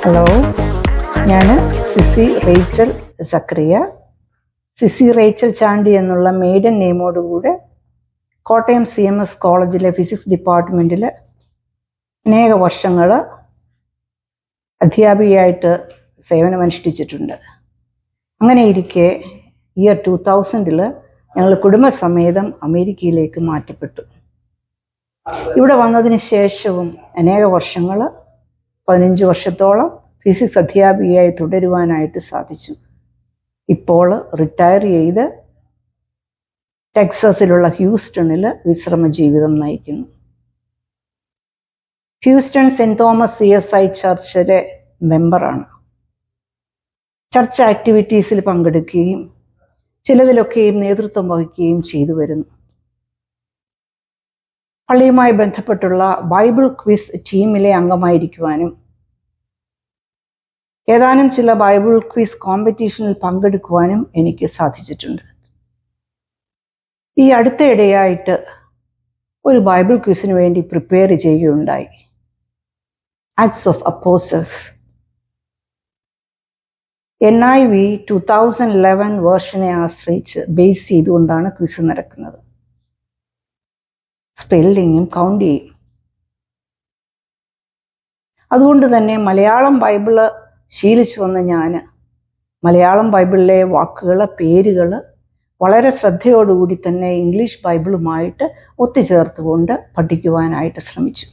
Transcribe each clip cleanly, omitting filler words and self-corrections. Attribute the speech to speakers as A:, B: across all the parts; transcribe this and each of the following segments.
A: Hello, ഞാൻ CC Rachel സക്രിയ. CC Rachel Chandy എന്നുള്ള maiden നെയിമോടുകൂടെ Kottayam CMS കോളേജിലെ ഫിസിക്സ് ഡിപ്പാർട്ട്മെൻറ്റിൽ അനേക വർഷങ്ങൾ അധ്യാപികയായിട്ട് സേവനമനുഷ്ഠിച്ചിട്ടുണ്ട്. അങ്ങനെ ഇരിക്കെ ഇയർ 2000 ഞങ്ങൾ കുടുംബസമേതം അമേരിക്കയിലേക്ക് മാറ്റപ്പെട്ടു. ഇവിടെ വന്നതിന് ശേഷവും അനേക വർഷങ്ങൾ 15 വർഷത്തോളം ഫിസിക്സ് അധ്യാപികയായി തുടരുവാനായിട്ട് സാധിച്ചു. ഇപ്പോൾ റിട്ടയർ ചെയ്ത് ടെക്സസിലുള്ള ഹ്യൂസ്റ്റണിൽ വിശ്രമ ജീവിതം നയിക്കുന്നു. ഹ്യൂസ്റ്റൺ സെൻറ് തോമസ് CSI ചർച്ചിലെ മെമ്പറാണ്. ചർച്ച് ആക്ടിവിറ്റീസിൽ പങ്കെടുക്കുകയും ചിലതിലൊക്കെയും നേതൃത്വം വഹിക്കുകയും ചെയ്തു വരുന്നു. പള്ളിയുമായി ബന്ധപ്പെട്ടുള്ള ബൈബിൾ ക്വിസ് ടീമിലെ അംഗമായിരിക്കുവാനും ഏതാനും ചില ബൈബിൾ ക്വിസ് കോമ്പറ്റീഷനിൽ പങ്കെടുക്കുവാനും എനിക്ക് സാധിച്ചിട്ടുണ്ട്. ഈ അടുത്തയിടെയായിട്ട് ഒരു ബൈബിൾ ക്വിസിന് വേണ്ടി പ്രിപ്പയർ ചെയ്യുകയുണ്ടായി. ആക്ട്സ് ഓഫ് അപ്പോസ്റ്റൽസ് NIV 2011 വേർഷനെ ആശ്രയിച്ച് ബേസ് ചെയ്തുകൊണ്ടാണ് ക്വിസ് നടക്കുന്നത്. സ്പെല്ലിങ്ങും കൗണ്ട് ചെയ്യും. അതുകൊണ്ട് തന്നെ മലയാളം ബൈബിള് ശീലിച്ചു വന്ന ഞാൻ മലയാളം ബൈബിളിലെ വാക്കുകൾ, പേരുകൾ വളരെ ശ്രദ്ധയോടുകൂടി തന്നെ ഇംഗ്ലീഷ് ബൈബിളുമായിട്ട് ഒത്തുചേർത്തുകൊണ്ട് പഠിക്കുവാനായിട്ട് ശ്രമിച്ചു.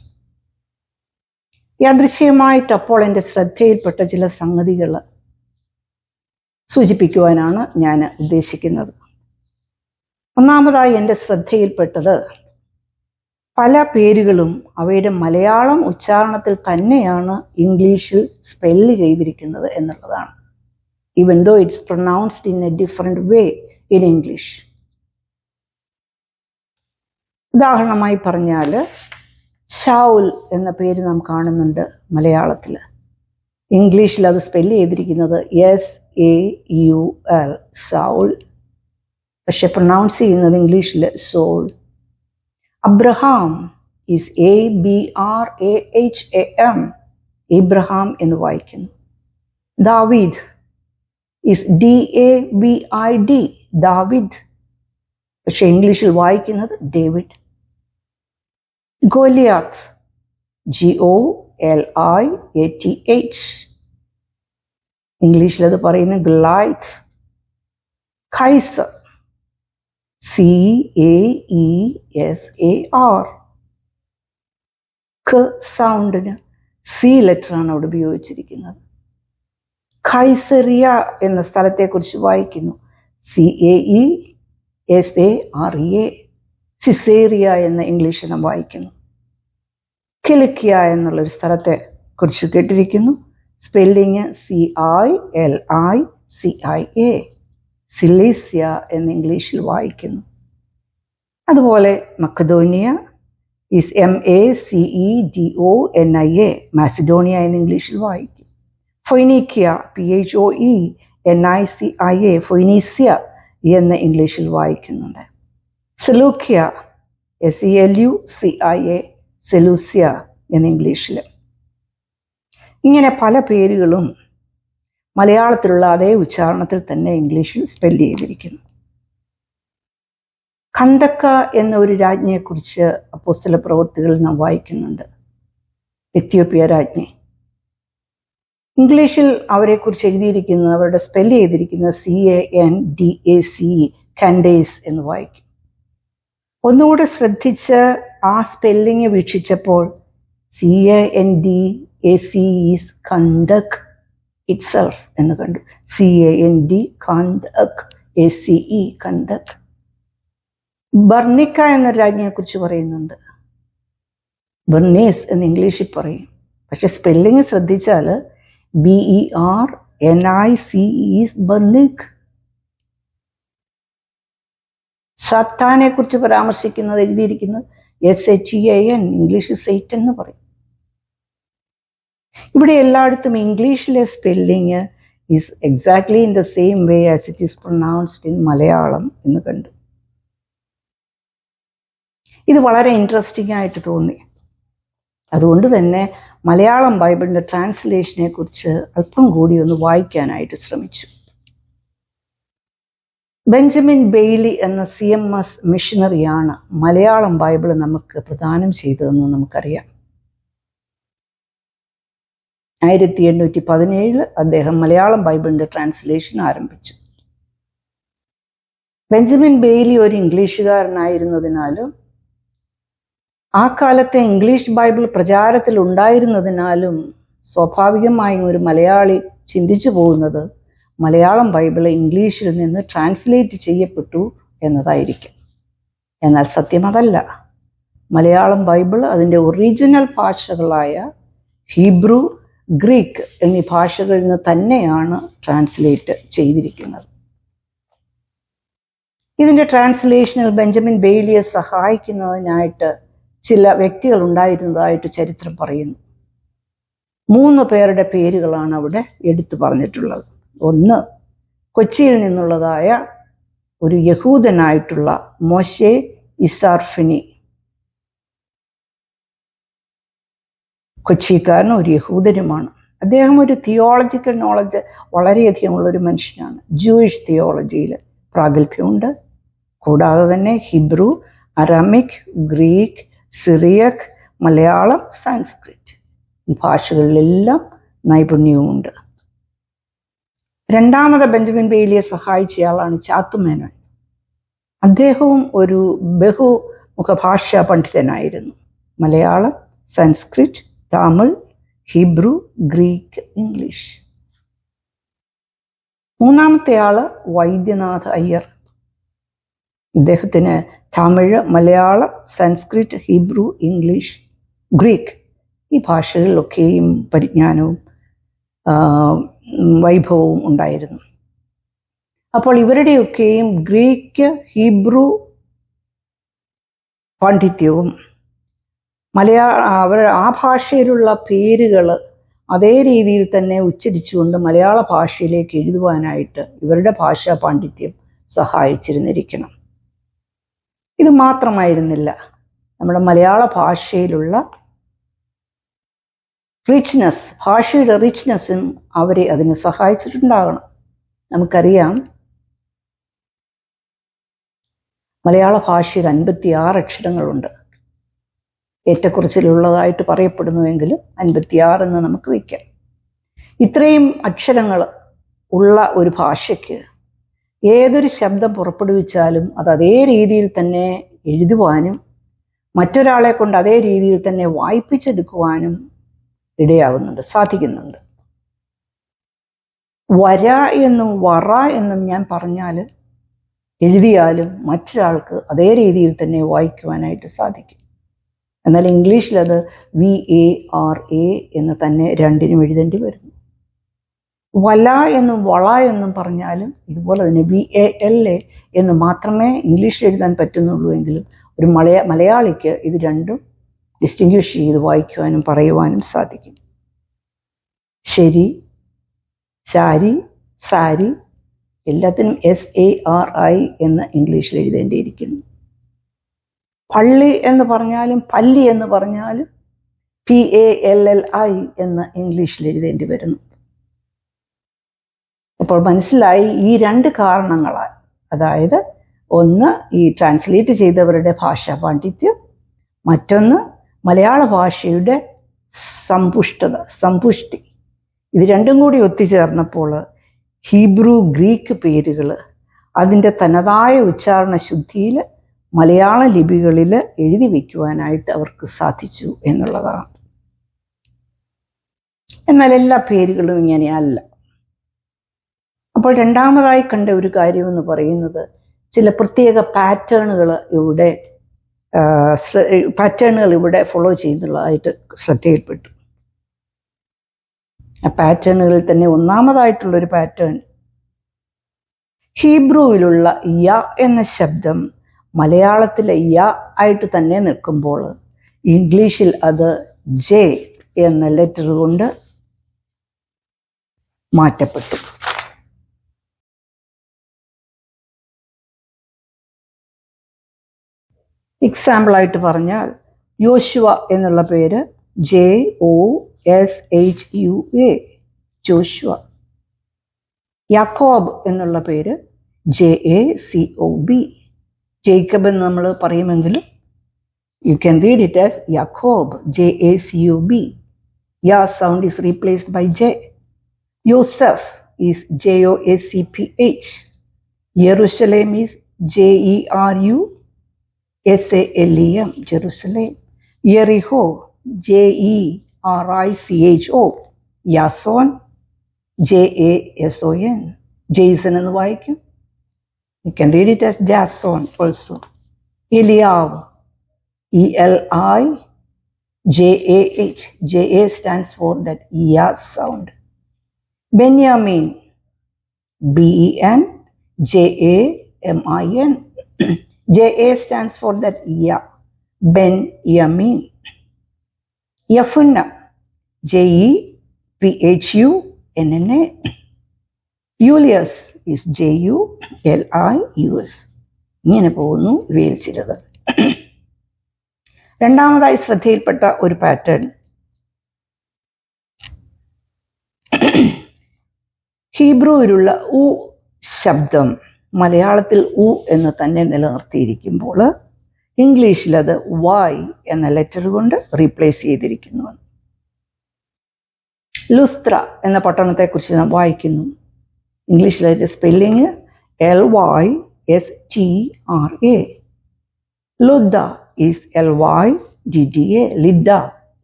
A: യാദൃശ്ചികമായിട്ട് അപ്പോൾ എൻ്റെ ശ്രദ്ധയിൽപ്പെട്ട ചില സംഗതികൾ സൂചിപ്പിക്കുവാനാണ് ഞാൻ ഉദ്ദേശിക്കുന്നത്. ഒന്നാമതായി എൻ്റെ ശ്രദ്ധയിൽപ്പെട്ടത് പല പേരുകളും അവയുടെ മലയാളം ഉച്ചാരണത്തിൽ തന്നെയാണ് ഇംഗ്ലീഷിൽ സ്പെല്ല് ചെയ്തിരിക്കുന്നത് എന്നുള്ളതാണ്. Even though it's pronounced in a different way in English. ഉദാഹരണമായി പറഞ്ഞാൽ ഷൗൽ എന്ന പേര് നാം കാണുന്നുണ്ട് മലയാളത്തിൽ. ഇംഗ്ലീഷിൽ അത് സ്പെല്ല് ചെയ്തിരിക്കുന്നത് SAUL, സൗൾ. പക്ഷെ പ്രൊനൗൺസ് ചെയ്യുന്നത് ഇംഗ്ലീഷിൽ Saul. Abraham is ABRAHAM, Ibrahim എന്ന് വായിക്കുന്നു. ദാവീദ് ഈസ് DAVID, ദാവിദ്. പക്ഷെ ഇംഗ്ലീഷിൽ വായിക്കുന്നത് ഡേവിഡ്. ഗോലിയാത്ത് GOLIATH, ഇംഗ്ലീഷിൽ അത് പറയുന്നത് ഗൊലൈത്ത്. ഖൈസർ CAESAR. സൗണ്ടിന് C ലെറ്ററാണ് അവിടെ ഉപയോഗിച്ചിരിക്കുന്നത്. ഖൈസറിയ എന്ന സ്ഥലത്തെക്കുറിച്ച് വായിക്കുന്നു CAESAREA. സിസേറിയ എന്ന ഇംഗ്ലീഷിൽ നാം വായിക്കുന്നു. കിലിക്കിയ എന്നുള്ളൊരു സ്ഥലത്തെ കുറിച്ച് കേട്ടിരിക്കുന്നു. Spelling CILICIA. സിലീസിയ എന്ന് ഇംഗ്ലീഷിൽ വായിക്കുന്നു. അതുപോലെ മക്കദോനിയ ഈസ് MACEDONIA, മാസിഡോണിയ എന്ന് ഇംഗ്ലീഷിൽ വായിക്കും. ഫൊയ്നീക്കിയ PHOENICIA, ഫൊയ്നീസിയ എന്ന് ഇംഗ്ലീഷിൽ വായിക്കുന്നുണ്ട്. സെലൂക്കിയ SELUCIA, സെലൂസിയ എന്ന് ഇംഗ്ലീഷിൽ. ഇങ്ങനെ പല പേരുകളും മലയാളത്തിലുള്ള അതേ ഉച്ചാരണത്തിൽ തന്നെ ഇംഗ്ലീഷിൽ സ്പെല്ല് ചെയ്തിരിക്കുന്നു. ഖന്തക്ക എന്ന ഒരു രാജ്ഞിയെക്കുറിച്ച് അപ്പോസ്തല പ്രവൃത്തികളിൽ നാം വായിക്കുന്നുണ്ട്. എത്യോപ്യ രാജ്ഞി. ഇംഗ്ലീഷിൽ അവരെക്കുറിച്ച് എഴുതിയിരിക്കുന്നത്, അവരുടെ സ്പെല്ല് ചെയ്തിരിക്കുന്നത് CANDACE, കാൻഡേസ് എന്ന് വായിക്കും. ഒന്നുകൂടെ ശ്രദ്ധിച്ച് ആ സ്പെല്ലിങ് വീക്ഷിച്ചപ്പോൾ CANDACE ഈസ് കണ്ടക് itself എന്ന് കണ്ടു. CAND കണ്ടക്, ACE കണ്ടക്. ബർണിക്ക എന്ന രാജ്ഞിയെക്കുറിച്ച് പറയുന്നുണ്ട്. ബർണീസ് എന്ന് ഇംഗ്ലീഷിൽ പറയും. പക്ഷെ സ്പെല്ലിങ് ശ്രദ്ധിച്ചാൽ BERNICE ഈസ് ബർണിക്. സത്താനെ കുറിച്ച് പരാമർശിക്കുന്നത് എഴുതിയിരിക്കുന്നത് SATAN, ഇംഗ്ലീഷിൽ സൈറ്റൻ എന്ന് പറയും. ഇവിടെ എല്ലായിടത്തും ഇംഗ്ലീഷിലെ spelling is exactly in the same way as it is pronounced in Malayalam എന്ന് കണ്ടു. ഇത് വളരെ ഇൻട്രസ്റ്റിംഗ് ആയിട്ട് തോന്നി. അതുകൊണ്ട് തന്നെ മലയാളം ബൈബിളിൻ്റെ ട്രാൻസ്ലേഷനെ കുറിച്ച് അല്പം കൂടി ഒന്ന് വായിക്കാനായിട്ട് ശ്രമിച്ചു. ബെഞ്ചമിൻ ബെയ്ലി എന്ന CMS മിഷണറിയാണ് മലയാളം ബൈബിൾ നമുക്ക് പ്രദാനം ചെയ്തതെന്ന് നമുക്കറിയാം. 1817 അദ്ദേഹം മലയാളം ബൈബിളിൻ്റെ ട്രാൻസ്ലേഷൻ ആരംഭിച്ചു. ബെഞ്ചമിൻ ബെയ്ലി ഒരു ഇംഗ്ലീഷുകാരനായിരുന്നതിനാലും ആ കാലത്തെ ഇംഗ്ലീഷ് ബൈബിൾ പ്രചാരത്തിൽ ഉണ്ടായിരുന്നതിനാലും സ്വാഭാവികമായും ഒരു മലയാളി ചിന്തിച്ചു പോകുന്നത് മലയാളം ബൈബിൾ ഇംഗ്ലീഷിൽ നിന്ന് ട്രാൻസ്ലേറ്റ് ചെയ്യപ്പെട്ടു എന്നതായിരിക്കും. എന്നാൽ സത്യം അതല്ല. മലയാളം ബൈബിൾ അതിൻ്റെ ഒറിജിനൽ ഭാഷകളായ ഹീബ്രു, ഗ്രീക്ക് എന്നീ ഭാഷകളിൽ നിന്ന് തന്നെയാണ് ട്രാൻസ്ലേറ്റ് ചെയ്തിരിക്കുന്നത്. ഇതിൻ്റെ ട്രാൻസ്ലേഷനിൽ ബെഞ്ചമിൻ ബെയ്ലിയെ സഹായിക്കുന്നതിനായിട്ട് ചില വ്യക്തികൾ ഉണ്ടായിരുന്നതായിട്ട് ചരിത്രം പറയുന്നു. 3 പേരുടെ പേരുകളാണ് അവിടെ എടുത്തു പറഞ്ഞിട്ടുള്ളത്. ഒന്ന്, കൊച്ചിയിൽ നിന്നുള്ളതായ ഒരു യഹൂദനായിട്ടുള്ള മോശെ ഇസാർഫിനി, കൊച്ചിക്കാരനും ഒരു യഹൂദനുമാണ്. അദ്ദേഹം ഒരു തിയോളജിക്കൽ നോളജ് വളരെയധികം ഉള്ളൊരു മനുഷ്യനാണ്. ജൂയിഷ് തിയോളജിയിൽ പ്രാഗൽഭ്യമുണ്ട്. കൂടാതെ തന്നെ Hebrew, Aramaic, Greek, Syriac, Malayalam, Sanskrit ഈ ഭാഷകളിലെല്ലാം നൈപുണ്യവുമുണ്ട്. രണ്ടാമത് ബെഞ്ചമിൻ ബെയ്ലിയെ സഹായിച്ചയാളാണ് ചാത്തുമേനോൻ. അദ്ദേഹവും ഒരു ബഹുമുഖ ഭാഷാ പണ്ഡിതനായിരുന്നു. Malayalam, Sanskrit, Tamil, Hebrew, Greek, English. മൂന്നാമത്തെ ആള് വൈദ്യനാഥ അയ്യർ. ഇദ്ദേഹത്തിന് Tamil, Malayalam, Sanskrit, Hebrew, English, Greek ഈ ഭാഷകളിലൊക്കെയും പരിജ്ഞാനവും വൈഭവവും ഉണ്ടായിരുന്നു. അപ്പോൾ ഇവരുടെയൊക്കെയും ഗ്രീക്ക്, ഹീബ്രു പാണ്ഡിത്യവും ആ ഭാഷയിലുള്ള പേരുകൾ അതേ രീതിയിൽ തന്നെ ഉച്ചരിച്ചുകൊണ്ട് മലയാള ഭാഷയിലേക്ക് എഴുതുവാനായിട്ട് ഇവരുടെ ഭാഷാ പാണ്ഡിത്യം സഹായിച്ചിരുന്നിരിക്കണം. ഇത് മാത്രമായിരുന്നില്ല, നമ്മുടെ മലയാള ഭാഷയിലുള്ള റിച്ച്നെസ്, ഭാഷയുടെ റിച്ച്നെസ്സും അവരെ അതിന് സഹായിച്ചിട്ടുണ്ടാകണം. നമുക്കറിയാം മലയാള ഭാഷയിൽ 56 അക്ഷരങ്ങളുണ്ട്. ഏറ്റക്കുറച്ചിലുള്ളതായിട്ട് പറയപ്പെടുന്നുവെങ്കിലും 56 എന്ന് നമുക്ക് വയ്ക്കാം. ഇത്രയും അക്ഷരങ്ങൾ ഉള്ള ഒരു ഭാഷയ്ക്ക് ഏതൊരു ശബ്ദം പുറപ്പെടുവിച്ചാലും അത് അതേ രീതിയിൽ തന്നെ എഴുതുവാനും മറ്റൊരാളെ കൊണ്ട് അതേ രീതിയിൽ തന്നെ വായിപ്പിച്ചെടുക്കുവാനും ഇടയാകുന്നുണ്ട്, സാധിക്കുന്നുണ്ട്. വര എന്നും വറ എന്നും ഞാൻ പറഞ്ഞാൽ എഴുതിയാലും മറ്റൊരാൾക്ക് അതേ രീതിയിൽ തന്നെ വായിക്കുവാനായിട്ട് സാധിക്കും. എന്നാൽ ഇംഗ്ലീഷിൽ അത് VARA എന്ന് തന്നെ രണ്ടിനും എഴുതേണ്ടി വരുന്നു. വല എന്നും വള എന്നും പറഞ്ഞാലും ഇതുപോലെ തന്നെ VALA എന്ന് മാത്രമേ ഇംഗ്ലീഷിൽ എഴുതാൻ പറ്റുന്നുള്ളൂ. എങ്കിലും ഒരു മലയാളിക്ക് ഇത് രണ്ടും ഡിസ്റ്റിങ്വിഷ് ചെയ്ത് വായിക്കുവാനും പറയുവാനും സാധിക്കും. ശരി, ശാരി, സാരി എല്ലാത്തിനും SARI എന്ന് ഇംഗ്ലീഷിൽ എഴുതേണ്ടിയിരിക്കുന്നു. പള്ളി എന്ന് പറഞ്ഞാലും പല്ലി എന്ന് പറഞ്ഞാലും PALLI എന്ന് ഇംഗ്ലീഷിൽ എഴുതേണ്ടി വരുന്നു. അപ്പോൾ മനസ്സിലായി ഈ 2 കാരണങ്ങളാൽ, അതായത് ഒന്ന് ഈ ട്രാൻസ്ലേറ്റ് ചെയ്തവരുടെ ഭാഷാ പാണ്ഡിത്യം, മറ്റൊന്ന് മലയാള ഭാഷയുടെ സമ്പുഷ്ടി, ഇത് രണ്ടും കൂടി ഒത്തുചേർന്നപ്പോൾ ഹീബ്രു, ഗ്രീക്ക് പേരുകൾ അതിൻ്റെ തനതായ ഉച്ചാരണ ശുദ്ധിയിൽ മലയാള ലിപികളിൽ എഴുതി വയ്ക്കുവാനായിട്ട് അവർക്ക് സാധിച്ചു എന്നുള്ളതാണ്. എന്നാൽ എല്ലാ പേരുകളും ഇങ്ങനെയല്ല. അപ്പോൾ രണ്ടാമതായി കണ്ട ഒരു കാര്യമെന്ന് പറയുന്നത് ചില പ്രത്യേക പാറ്റേണുകൾ ഇവിടെ ഫോളോ ചെയ്യുന്നതായിട്ട് ശ്രദ്ധയിൽപ്പെട്ടു. ആ പാറ്റേണുകളിൽ തന്നെ ഒന്നാമതായിട്ടുള്ളൊരു പാറ്റേൺ, ഹീബ്രുവിലുള്ള യ എന്ന ശബ്ദം മലയാളത്തിലെ യ ആയിട്ട് തന്നെ നിൽക്കുമ്പോൾ ഇംഗ്ലീഷിൽ അത് J എന്ന ലെറ്റർ കൊണ്ട് മാറ്റപ്പെട്ടു. എക്സാമ്പിളായിട്ട് പറഞ്ഞാൽ യോശുവ എന്നുള്ള പേര് JOSHUA, ജോഷുവ. യാക്കോബ് എന്നുള്ള പേര് JACOB, ജേക്കബ് എന്ന് നമ്മൾ പറയുമെങ്കിൽ you can read it as Jacob, JACOB. Ya sound is replaced by J. Joseph is JOSEPH. Jerusalem is JERUSALEM, Jerusalem. Jericho, JERICHO. Yason, JASON. Jason എന്ന് വായിക്കും. You can read it as Jason also. Eliav, ELIJAH. JA stands for that Ya sound. Benjamin, BENJAMIN. JA stands for that Ya. Benjamin. Yefunna, JEPHUNNA. Julius is JULIUS. ഇങ്ങനെ പോകുന്നു ഇവയിൽ ചിലത്. രണ്ടാമതായി ശ്രദ്ധയിൽപ്പെട്ട ഒരു pattern, ഹീബ്രുവിലുള്ള ഉ ശബ്ദം മലയാളത്തിൽ ഉ എന്ന് തന്നെ നിലനിർത്തിയിരിക്കുമ്പോൾ ഇംഗ്ലീഷിൽ അത് Y എന്ന ലെറ്റർ കൊണ്ട് റീപ്ലേസ് ചെയ്തിരിക്കുന്നു. ലുസ്ത്ര എന്ന പട്ടണത്തെക്കുറിച്ച് നാം വായിക്കുന്നു. ഇംഗ്ലീഷിലെ സ്പെല്ലിങ് LYSTRA. ലുദ്ദ ഈസ് LYDDA, ലിദ്ദ,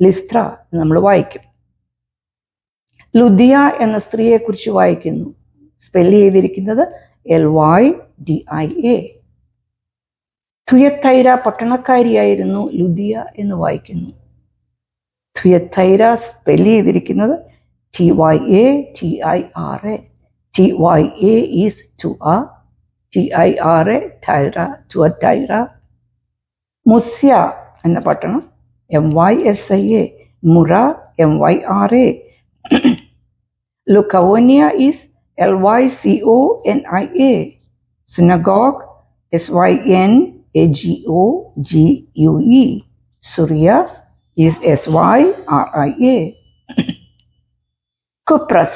A: ലിസ്ത്ര എന്ന് നമ്മൾ വായിക്കും. ലുദിയ എന്ന സ്ത്രീയെക്കുറിച്ച് വായിക്കുന്നു. സ്പെല്ല് ചെയ്തിരിക്കുന്നത് LYDIA. തുയത്തൈര പട്ടണക്കാരിയായിരുന്നു ലുദിയ എന്ന് വായിക്കുന്നു. തുയത്തൈര സ്പെല്ല് ചെയ്തിരിക്കുന്നത് TYATIRA. TYA is TUA, TIRA തൈര, തുയത്തൈര. മുസ്യ എന്ന പട്ടണം MYSIA, Myra MYRA. Lycaonia is LYCONIA. synagogue SYNAGOGUE. Surya is SYRIA. Cyprus,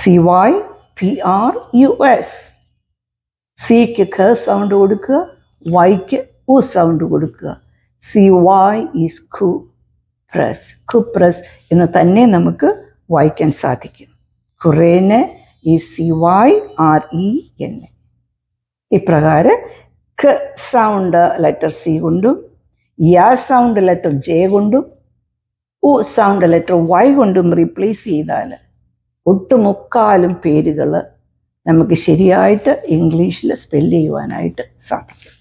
A: CYPRUS. സിക്ക് ഖ സൗണ്ട് കൊടുക്കുക, വൈക്ക് ഉ സൗണ്ട് കൊടുക്കുക. CY ഈസ് കുപ്രസ്, കുപ്രസ് എന്ന് തന്നെ നമുക്ക് വായിക്കാൻ സാധിക്കും. ഖുറേന് ഈ CYREN. ഇപ്രകാരം ഖ സൗണ്ട് ലെറ്റർ C കൊണ്ടും യാ സൗണ്ട് ലെറ്റർ J കൊണ്ടും ഉ സൗണ്ട് ലെറ്റർ Y കൊണ്ടും റീപ്ലേസ് ചെയ്താൽ ഒട്ടുമുക്കാലും പേരുകൾ നമുക്ക് ശരിയായിട്ട് ഇംഗ്ലീഷിൽ സ്പെല്ല് ചെയ്യുവാനായിട്ട് സാധിക്കും.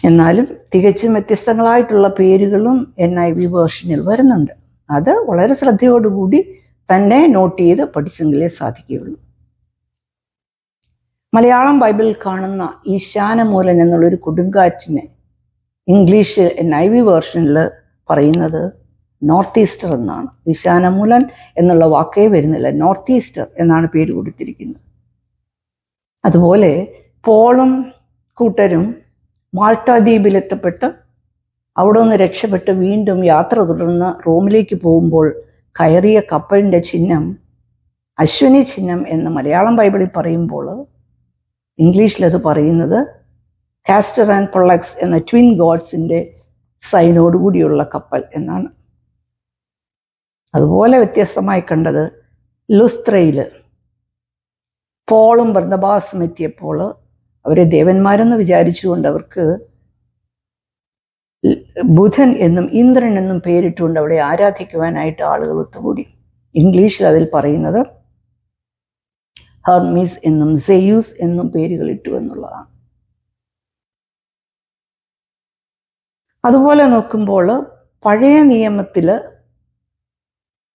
A: എന്നാലും തികച്ചും വ്യത്യസ്തങ്ങളായിട്ടുള്ള പേരുകളും NIV വേർഷനിൽ വരുന്നുണ്ട്. അത് വളരെ ശ്രദ്ധയോടുകൂടി തന്നെ നോട്ട് ചെയ്ത് പഠിച്ചെങ്കിലേ സാധിക്കുകയുള്ളൂ. മലയാളം ബൈബിളിൽ കാണുന്ന ഈശാനമൂലൻ എന്നുള്ളൊരു കൊടുങ്കാറ്റിനെ ഇംഗ്ലീഷ് NIV വേർഷനിൽ പറയുന്നത് നോർത്ത് ഈസ്റ്റർ എന്നാണ്. ഈശാനമൂലൻ എന്നുള്ള വാക്കേ വരുന്നില്ല, നോർത്ത് ഈസ്റ്റർ എന്നാണ് പേര് കൊടുത്തിരിക്കുന്നത്. അതുപോലെ പോളും കൂട്ടരും മാൾട്ട ദ്വീപിലെത്തപ്പെട്ട് അവിടെ നിന്ന് രക്ഷപ്പെട്ട് വീണ്ടും യാത്ര തുടർന്ന് റോമിലേക്ക് പോകുമ്പോൾ കയറിയ കപ്പലിൻ്റെ ചിഹ്നം അശ്വനി ചിഹ്നം എന്ന് മലയാളം ബൈബിളിൽ പറയുമ്പോൾ ഇംഗ്ലീഷിലത് പറയുന്നത് കാസ്റ്റർ ആൻഡ് പൊളക്സ് എന്ന ട്വിൻ ഗോഡ്സിൻ്റെ സൈനോടുകൂടിയുള്ള കപ്പൽ എന്നാണ്. അതുപോലെ വ്യത്യസ്തമായി കണ്ടത് ലുസ്ത്രയിൽ പോളും ബർന്നബാസും എത്തിയപ്പോൾ അവരെ ദേവന്മാരെന്ന് വിചാരിച്ചുകൊണ്ട് അവർക്ക് ബുധൻ എന്നും ഇന്ദ്രൻ എന്നും പേരിട്ടുകൊണ്ട് അവിടെ ആരാധിക്കുവാനായിട്ട് ആളുകൾ ഒത്തുകൂടി. ഇംഗ്ലീഷിൽ അതിൽ പറയുന്നത് ഹെർമീസ് എന്നും സെയൂസ് എന്നും പേരുകൾ ഇട്ടു എന്നുള്ളതാണ്. അതുപോലെ നോക്കുമ്പോൾ പഴയ നിയമത്തിൽ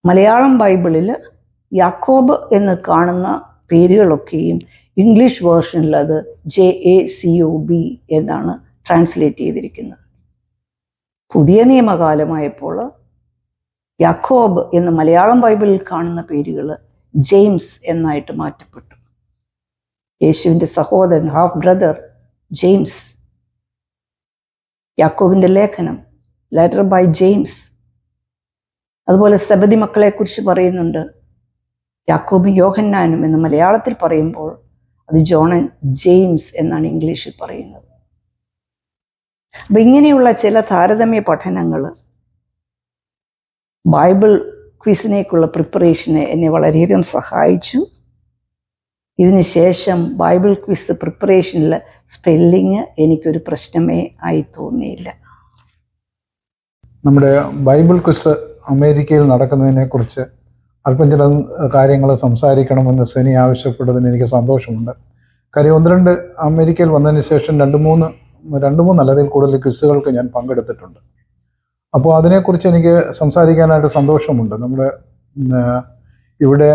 A: മലയാളം ബൈബിളിൽ യാക്കോബ് എന്ന് കാണുന്ന പേരുകളൊക്കെയും ഇംഗ്ലീഷ് വേർഷനിൽ അത് JACOB എന്നാണ് ട്രാൻസ്ലേറ്റ് ചെയ്തിരിക്കുന്നത്. പുതിയ നിയമകാലമായപ്പോൾ യാക്കോബ് എന്ന് മലയാളം ബൈബിളിൽ കാണുന്ന പേരുകൾ ജെയിംസ് എന്നായിട്ട് മാറ്റപ്പെട്ടു. യേശുവിൻ്റെ സഹോദരൻ, ഹാഫ് ബ്രദർ ജെയിംസ്. യാക്കോബിൻ്റെ ലേഖനം, ലെറ്റർ ബൈ ജെയിംസ്. അതുപോലെ സെബദി മക്കളെക്കുറിച്ച് പറയുന്നുണ്ട്. യാക്കോബും യോഹന്നാനും എന്ന് മലയാളത്തിൽ പറയുമ്പോൾ അത് ജോൺ ആൻഡ് ജെയിംസ് എന്നാണ് ഇംഗ്ലീഷിൽ പറയുന്നത്. അപ്പം ഇങ്ങനെയുള്ള ചില താരതമ്യ പഠനങ്ങൾ ബൈബിൾ ക്വിസിനേക്കുള്ള പ്രിപ്പറേഷന് എന്നെ വളരെയധികം സഹായിച്ചു. ഇതിന് ശേഷം ബൈബിൾ ക്വിസ് പ്രിപ്പറേഷനിൽ സ്പെല്ലിങ് എനിക്കൊരു പ്രശ്നമേ ആയി തോന്നിയില്ല.
B: നമ്മുടെ ബൈബിൾ ക്വിസ് അമേരിക്കയിൽ നടക്കുന്നതിനെക്കുറിച്ച് അല്പം ചില കാര്യങ്ങൾ സംസാരിക്കണമെന്ന് സെനി ആവശ്യപ്പെട്ടതിന് എനിക്ക് സന്തോഷമുണ്ട്. കാര്യം 1-2 അമേരിക്കയിൽ വന്നതിന് ശേഷം രണ്ട് മൂന്നല്ല അതിൽ കൂടുതൽ ക്വിസുകൾക്ക് ഞാൻ പങ്കെടുത്തിട്ടുണ്ട്. അപ്പോൾ അതിനെക്കുറിച്ച് എനിക്ക് സംസാരിക്കാനായിട്ട് സന്തോഷമുണ്ട്. നമ്മുടെ ഇവിടെ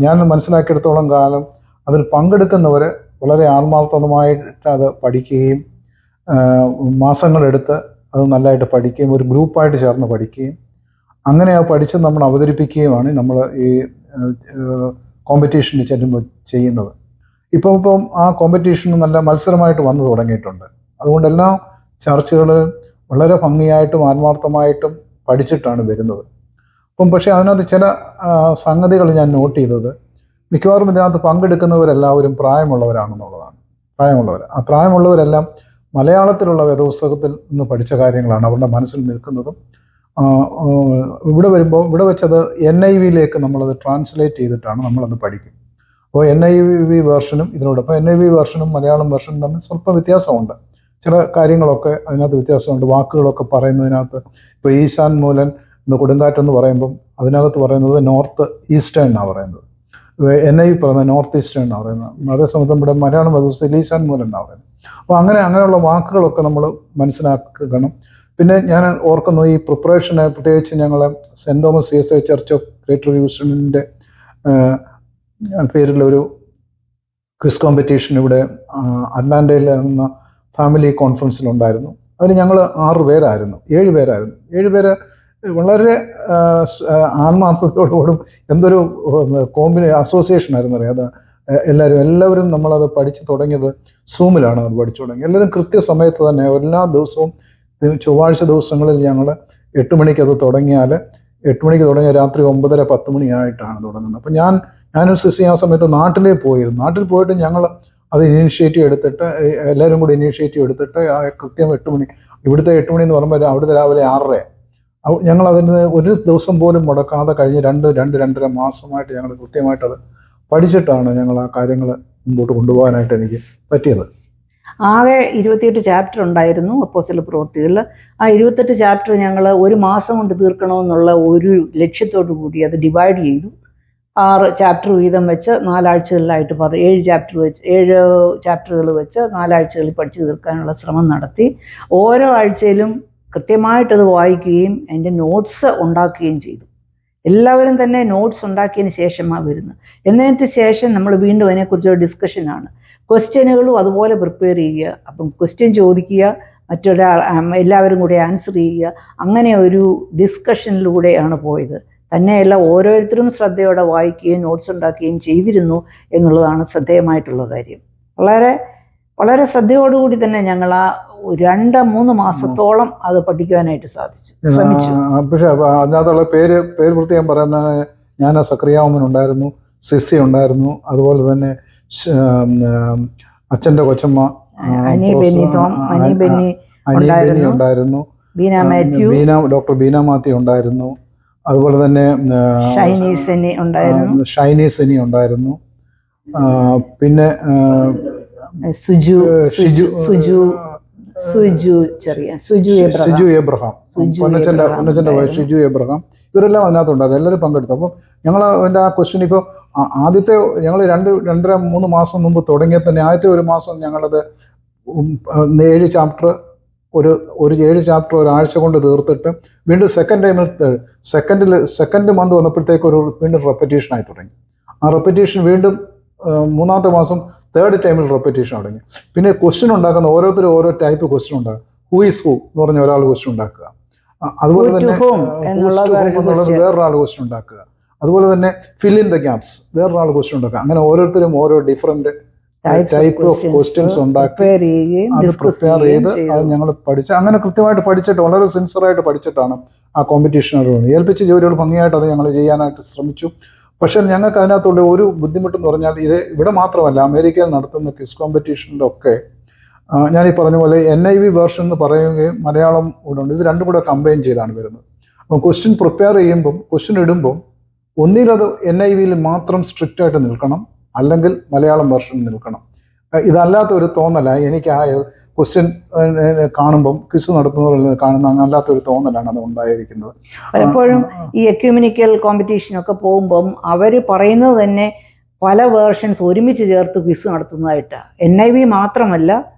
B: ഞാൻ മനസ്സിലാക്കിയെടുത്തോളം കാലം അതിൽ പങ്കെടുക്കുന്നവർ വളരെ ആത്മാർത്ഥമായിട്ട് അത് പഠിക്കുകയും മാസങ്ങളെടുത്ത് അത് നല്ലതായിട്ട് പഠിക്കുകയും ഒരു ഗ്രൂപ്പായിട്ട് ചേർന്ന് പഠിക്കുകയും അങ്ങനെ ആ പഠിച്ച് നമ്മൾ അവതരിപ്പിക്കുകയുമാണ് നമ്മൾ ഈ കോമ്പറ്റീഷന് ചെല്ലുമ്പോൾ ചെയ്യുന്നത്. ഇപ്പം ആ കോമ്പറ്റീഷൻ നല്ല മത്സരമായിട്ട് വന്നു തുടങ്ങിയിട്ടുണ്ട്. അതുകൊണ്ട് എല്ലാ ചർച്ചകളും വളരെ ഭംഗിയായിട്ടും ആത്മാർത്ഥമായിട്ടും പഠിച്ചിട്ടാണ് വരുന്നത്. പക്ഷേ അതിനകത്ത് ചില സംഗതികൾ ഞാൻ നോട്ട് ചെയ്തത്, മിക്കവാറും ഇതിനകത്ത് പങ്കെടുക്കുന്നവരെല്ലാവരും പ്രായമുള്ളവരാണെന്നുള്ളതാണ്. ആ പ്രായമുള്ളവരെല്ലാം മലയാളത്തിലുള്ള വേദപുസ്തകത്തിൽ നിന്ന് പഠിച്ച കാര്യങ്ങളാണ് അവരുടെ മനസ്സിൽ നിൽക്കുന്നതും. ഇവിടെ വെച്ചത് NIV-യിലേക്ക് നമ്മളത് ട്രാൻസ്ലേറ്റ് ചെയ്തിട്ടാണ് നമ്മളത് പഠിക്കും. അപ്പോൾ NIV വേർഷനും ഇതിനോടൊപ്പം NIV വേർഷനും മലയാളം വേർഷനും തമ്മിൽ സ്വല്പം വ്യത്യാസമുണ്ട്. ചില കാര്യങ്ങളൊക്കെ അതിനകത്ത് വ്യത്യാസമുണ്ട്. വാക്കുകളൊക്കെ പറയുന്നതിനകത്ത് ഇപ്പോൾ ഈശാൻ മൂലൻ എന്ന് കൊടുങ്കാറ്റെന്ന് പറയുമ്പം അതിനകത്ത് പറയുന്നത് നോർത്ത് ഈസ്റ്റേൺ എന്നാണ് പറയുന്നത്. NIV പറയുന്നത് നോർത്ത് ഈസ്റ്റേൺ എന്നാണ് പറയുന്നത്. അതേസമയത്ത് നമ്മുടെ മലയാളം വേദപുസ്തകത്തിൽ ഈശാൻ മൂലൻ എന്നാണ് പറയുന്നത്. അപ്പോൾ അങ്ങനെയുള്ള വാക്കുകളൊക്കെ നമ്മൾ മനസ്സിലാക്കണം. പിന്നെ ഞാൻ ഓർക്കുന്നു, ഈ പ്രിപ്പറേഷന് പ്രത്യേകിച്ച് ഞങ്ങൾ saint Thomas CSI church of greater ഹ്യൂസ്റ്റണിൻ്റെ പേരിലൊരു ക്വിസ് കോമ്പറ്റീഷൻ ഇവിടെ അറ്റ്ലാന്റയിൽ നടന്ന ഫാമിലി കോൺഫറൻസിലുണ്ടായിരുന്നു. അതിൽ ഞങ്ങൾ 7 പേരായിരുന്നു. വളരെ ആത്മാർത്ഥതയോടുകൂടും എന്തൊരു അസോസിയേഷൻ ആയിരുന്നു അറിയാം. അത് എല്ലാവരും നമ്മളത് പഠിച്ചു തുടങ്ങിയത് സൂമിലാണ്. അത് പഠിച്ചു തുടങ്ങി എല്ലാവരും കൃത്യസമയത്ത് തന്നെ എല്ലാ ദിവസവും ചൊവ്വാഴ്ച ദിവസങ്ങളിൽ ഞങ്ങൾ 8 മണിക്ക് അത് തുടങ്ങിയാൽ 8 മണിക്ക് തുടങ്ങിയ രാത്രി 9:30-10 മണിയായിട്ടാണ് തുടങ്ങുന്നത്. അപ്പം ഞാനും സിസി ആ സമയത്ത് നാട്ടിൽ പോയിട്ട് ഞങ്ങൾ അത് ഇനീഷ്യേറ്റീവ് എടുത്തിട്ട് എല്ലാവരും കൂടി ഇനീഷ്യേറ്റീവ് എടുത്തിട്ട് കൃത്യം 8 മണി, ഇവിടുത്തെ 8 മണി എന്ന് പറയുമ്പോൾ അവിടുത്തെ രാവിലെ 6:30. ഞങ്ങൾ അതിന് ഒരു ദിവസം പോലും മുടക്കാതെ കഴിഞ്ഞ് 2-2.5 മാസമായിട്ട് ഞങ്ങൾ കൃത്യമായിട്ടത് പഠിച്ചിട്ടാണ് ഞങ്ങൾ ആ കാര്യങ്ങൾ മുമ്പോട്ട് കൊണ്ടുപോകാനായിട്ട് എനിക്ക് പറ്റിയത്.
A: ആകെ 28 ചാപ്റ്റർ ഉണ്ടായിരുന്നു അപ്പോസ്തല പ്രവൃത്തികളിൽ. ആ 28 ചാപ്റ്റർ ഞങ്ങൾ ഒരു മാസം കൊണ്ട് തീർക്കണമെന്നുള്ള ഒരു ലക്ഷ്യത്തോടു കൂടി അത് ഡിവൈഡ് ചെയ്തു. 6 ചാപ്റ്റർ വീതം വെച്ച് 4 ആഴ്ചകളിലായിട്ട് 7 ചാപ്റ്ററുകൾ വെച്ച് 4 ആഴ്ചകളിൽ പഠിച്ചു തീർക്കാനുള്ള ശ്രമം നടത്തി. ഓരോ ആഴ്ചയിലും കൃത്യമായിട്ടത് വായിക്കുകയും അതിൻ്റെ നോട്ട്സ് ഉണ്ടാക്കുകയും ചെയ്തു. എല്ലാവരും തന്നെ നോട്ട്സ് ഉണ്ടാക്കിയതിന് ശേഷമാണ് വരുന്നത്. എന്നതിന് ശേഷം നമ്മൾ വീണ്ടും അതിനെക്കുറിച്ചൊരു ഡിസ്കഷനാണ്. ക്വസ്റ്റ്യനുകളും അതുപോലെ പ്രിപ്പയർ ചെയ്യുക. അപ്പം ക്വസ്റ്റ്യൻ ചോദിക്കുക, എല്ലാവരും കൂടെ ആൻസർ ചെയ്യുക. അങ്ങനെ ഒരു ഡിസ്കഷനിലൂടെയാണ് പോയത്. തന്നെയല്ല, ഓരോരുത്തരും ശ്രദ്ധയോടെ വായിക്കുകയും നോട്ട്സ് ഉണ്ടാക്കുകയും ചെയ്തിരുന്നു എന്നുള്ളതാണ് ശ്രദ്ധേയമായിട്ടുള്ള കാര്യം. വളരെ വളരെ ശ്രദ്ധയോടുകൂടി തന്നെ ഞങ്ങൾ ആ 2-3 മാസത്തോളം അത് പഠിക്കുവാനായിട്ട് ശ്രമിച്ചു.
B: പക്ഷേ അതിനകത്തുള്ള പേര് പ്രത്യേകം പറയുന്ന ഞാൻ സക്രിയാവുമൻ ഉണ്ടായിരുന്നു, സിസി ഉണ്ടായിരുന്നു, അതുപോലെ തന്നെ അച്ഛൻ്റെ കൊച്ചമ്മ
A: അനി ബെന്നി
B: ഉണ്ടായിരുന്നു, ഡോക്ടർ ബീന മാത്യു ഉണ്ടായിരുന്നു, അതുപോലെ തന്നെ ഷൈനി സെനി ഉണ്ടായിരുന്നു, പിന്നെ
A: Suju
B: Abraham, പൊന്നച്ചൻ്റെ wife Shiju Abraham, ഇവരെല്ലാം അതിനകത്തുണ്ടായിരുന്നു. എല്ലാവരും പങ്കെടുത്തു. അപ്പം ഞങ്ങൾ അതിൻ്റെ ആ ക്വസ്റ്റ്യൻ ഇപ്പോൾ ആദ്യത്തെ ഞങ്ങൾ 2-2.5-3 മാസം മുമ്പ് തുടങ്ങിയാൽ തന്നെ ആദ്യത്തെ ഒരു മാസം ഞങ്ങളത് 7 ചാപ്റ്റർ ഒരാഴ്ച കൊണ്ട് തീർത്തിട്ട് വീണ്ടും സെക്കൻഡ് മന്ത് വന്നപ്പോഴത്തേക്ക് വീണ്ടും റെപ്പറ്റീഷനായി തുടങ്ങി. ആ റെപ്പറ്റീഷൻ വീണ്ടും 3-ാമത്തെ മാസം 3rd ടൈമിൽ റെപ്പറ്റീഷൻ തുടങ്ങി. പിന്നെ ക്വസ്റ്റ്യൻ ഉണ്ടാക്കുന്ന ഓരോരുത്തരും ഓരോ ടൈപ്പ് ക്വസ്റ്റ്യൻ ഉണ്ടാകുക. ഹൂ ഈസ് ഹൂ എന്ന് പറഞ്ഞ ഒരാൾ ക്വസ്റ്റ്യൻ ഉണ്ടാക്കുക. അതുപോലെ തന്നെ വേറൊരാൾ ക്വസ്റ്റ്യൻ ഉണ്ടാക്കുക. അതുപോലെ തന്നെ ഫിൽ ഇൻ ദ ഗ്യാപ്സ് വേറൊരാൾ ക്വസ്റ്റ്യൻ ഉണ്ടാക്കുക. അങ്ങനെ ഓരോരുത്തരും ഓരോ ഡിഫറെൻറ്റ് ടൈപ്പ് ഓഫ് ക്വസ്റ്റ്യൻസ് ഉണ്ടാക്കി അത് പ്രിപ്പയർ ചെയ്ത് അത് ഞങ്ങൾ പഠിച്ച് അങ്ങനെ കൃത്യമായിട്ട് പഠിച്ചിട്ട് വളരെ സിൻസിയറായിട്ട് പഠിച്ചിട്ടാണ് ആ കോമ്പറ്റീഷൻ ഏൽപ്പിച്ച ജോലികൾ ഭംഗിയായിട്ട് അത് ഞങ്ങൾ ചെയ്യാനായിട്ട് ശ്രമിച്ചു. പക്ഷെ ഞങ്ങൾക്ക് അതിനകത്തുള്ള ഒരു ബുദ്ധിമുട്ടെന്ന് പറഞ്ഞാൽ ഇത് ഇവിടെ മാത്രമല്ല, അമേരിക്കയിൽ നടത്തുന്ന ക്വിസ് കോമ്പറ്റീഷനിലൊക്കെ ഞാനീ പറഞ്ഞ പോലെ NIV വേർഷൻ എന്ന് പറയുകയും മലയാളം കൂടെ ഉണ്ട്. ഇത് രണ്ടും കൂടെ കമ്പൈൻ ചെയ്താണ് വരുന്നത്. അപ്പം ക്വസ്റ്റ്യൻ പ്രിപ്പയർ ചെയ്യുമ്പം ക്വസ്റ്റ്യൻ ഇടുമ്പം ഒന്നിലത് NIV മാത്രം സ്ട്രിക്റ്റ് ആയിട്ട് നിൽക്കണം, അല്ലെങ്കിൽ മലയാളം വേർഷൻ നിൽക്കണം. ഇതല്ലാത്ത ഒരു തോന്നലാണ് എനിക്ക് ആ ക്വസ്റ്റ്യൻ കാണുമ്പം ക്വിസ് നടത്തുന്നവരിൽ കാണുന്ന അല്ലാത്ത ഒരു തോന്നലാണ് അത് ഉണ്ടായിരിക്കുന്നത്.
A: പലപ്പോഴും ഈ എക്യുമെനിക്കൽ കോമ്പറ്റീഷനൊക്കെ പോകുമ്പം അവർ പറയുന്നത് തന്നെ പല വേർഷൻസ് ഒരുമിച്ച് ചേർത്ത് ക്വിസ് നടത്തുന്നതായിട്ട്. NIV മാത്രമല്ല,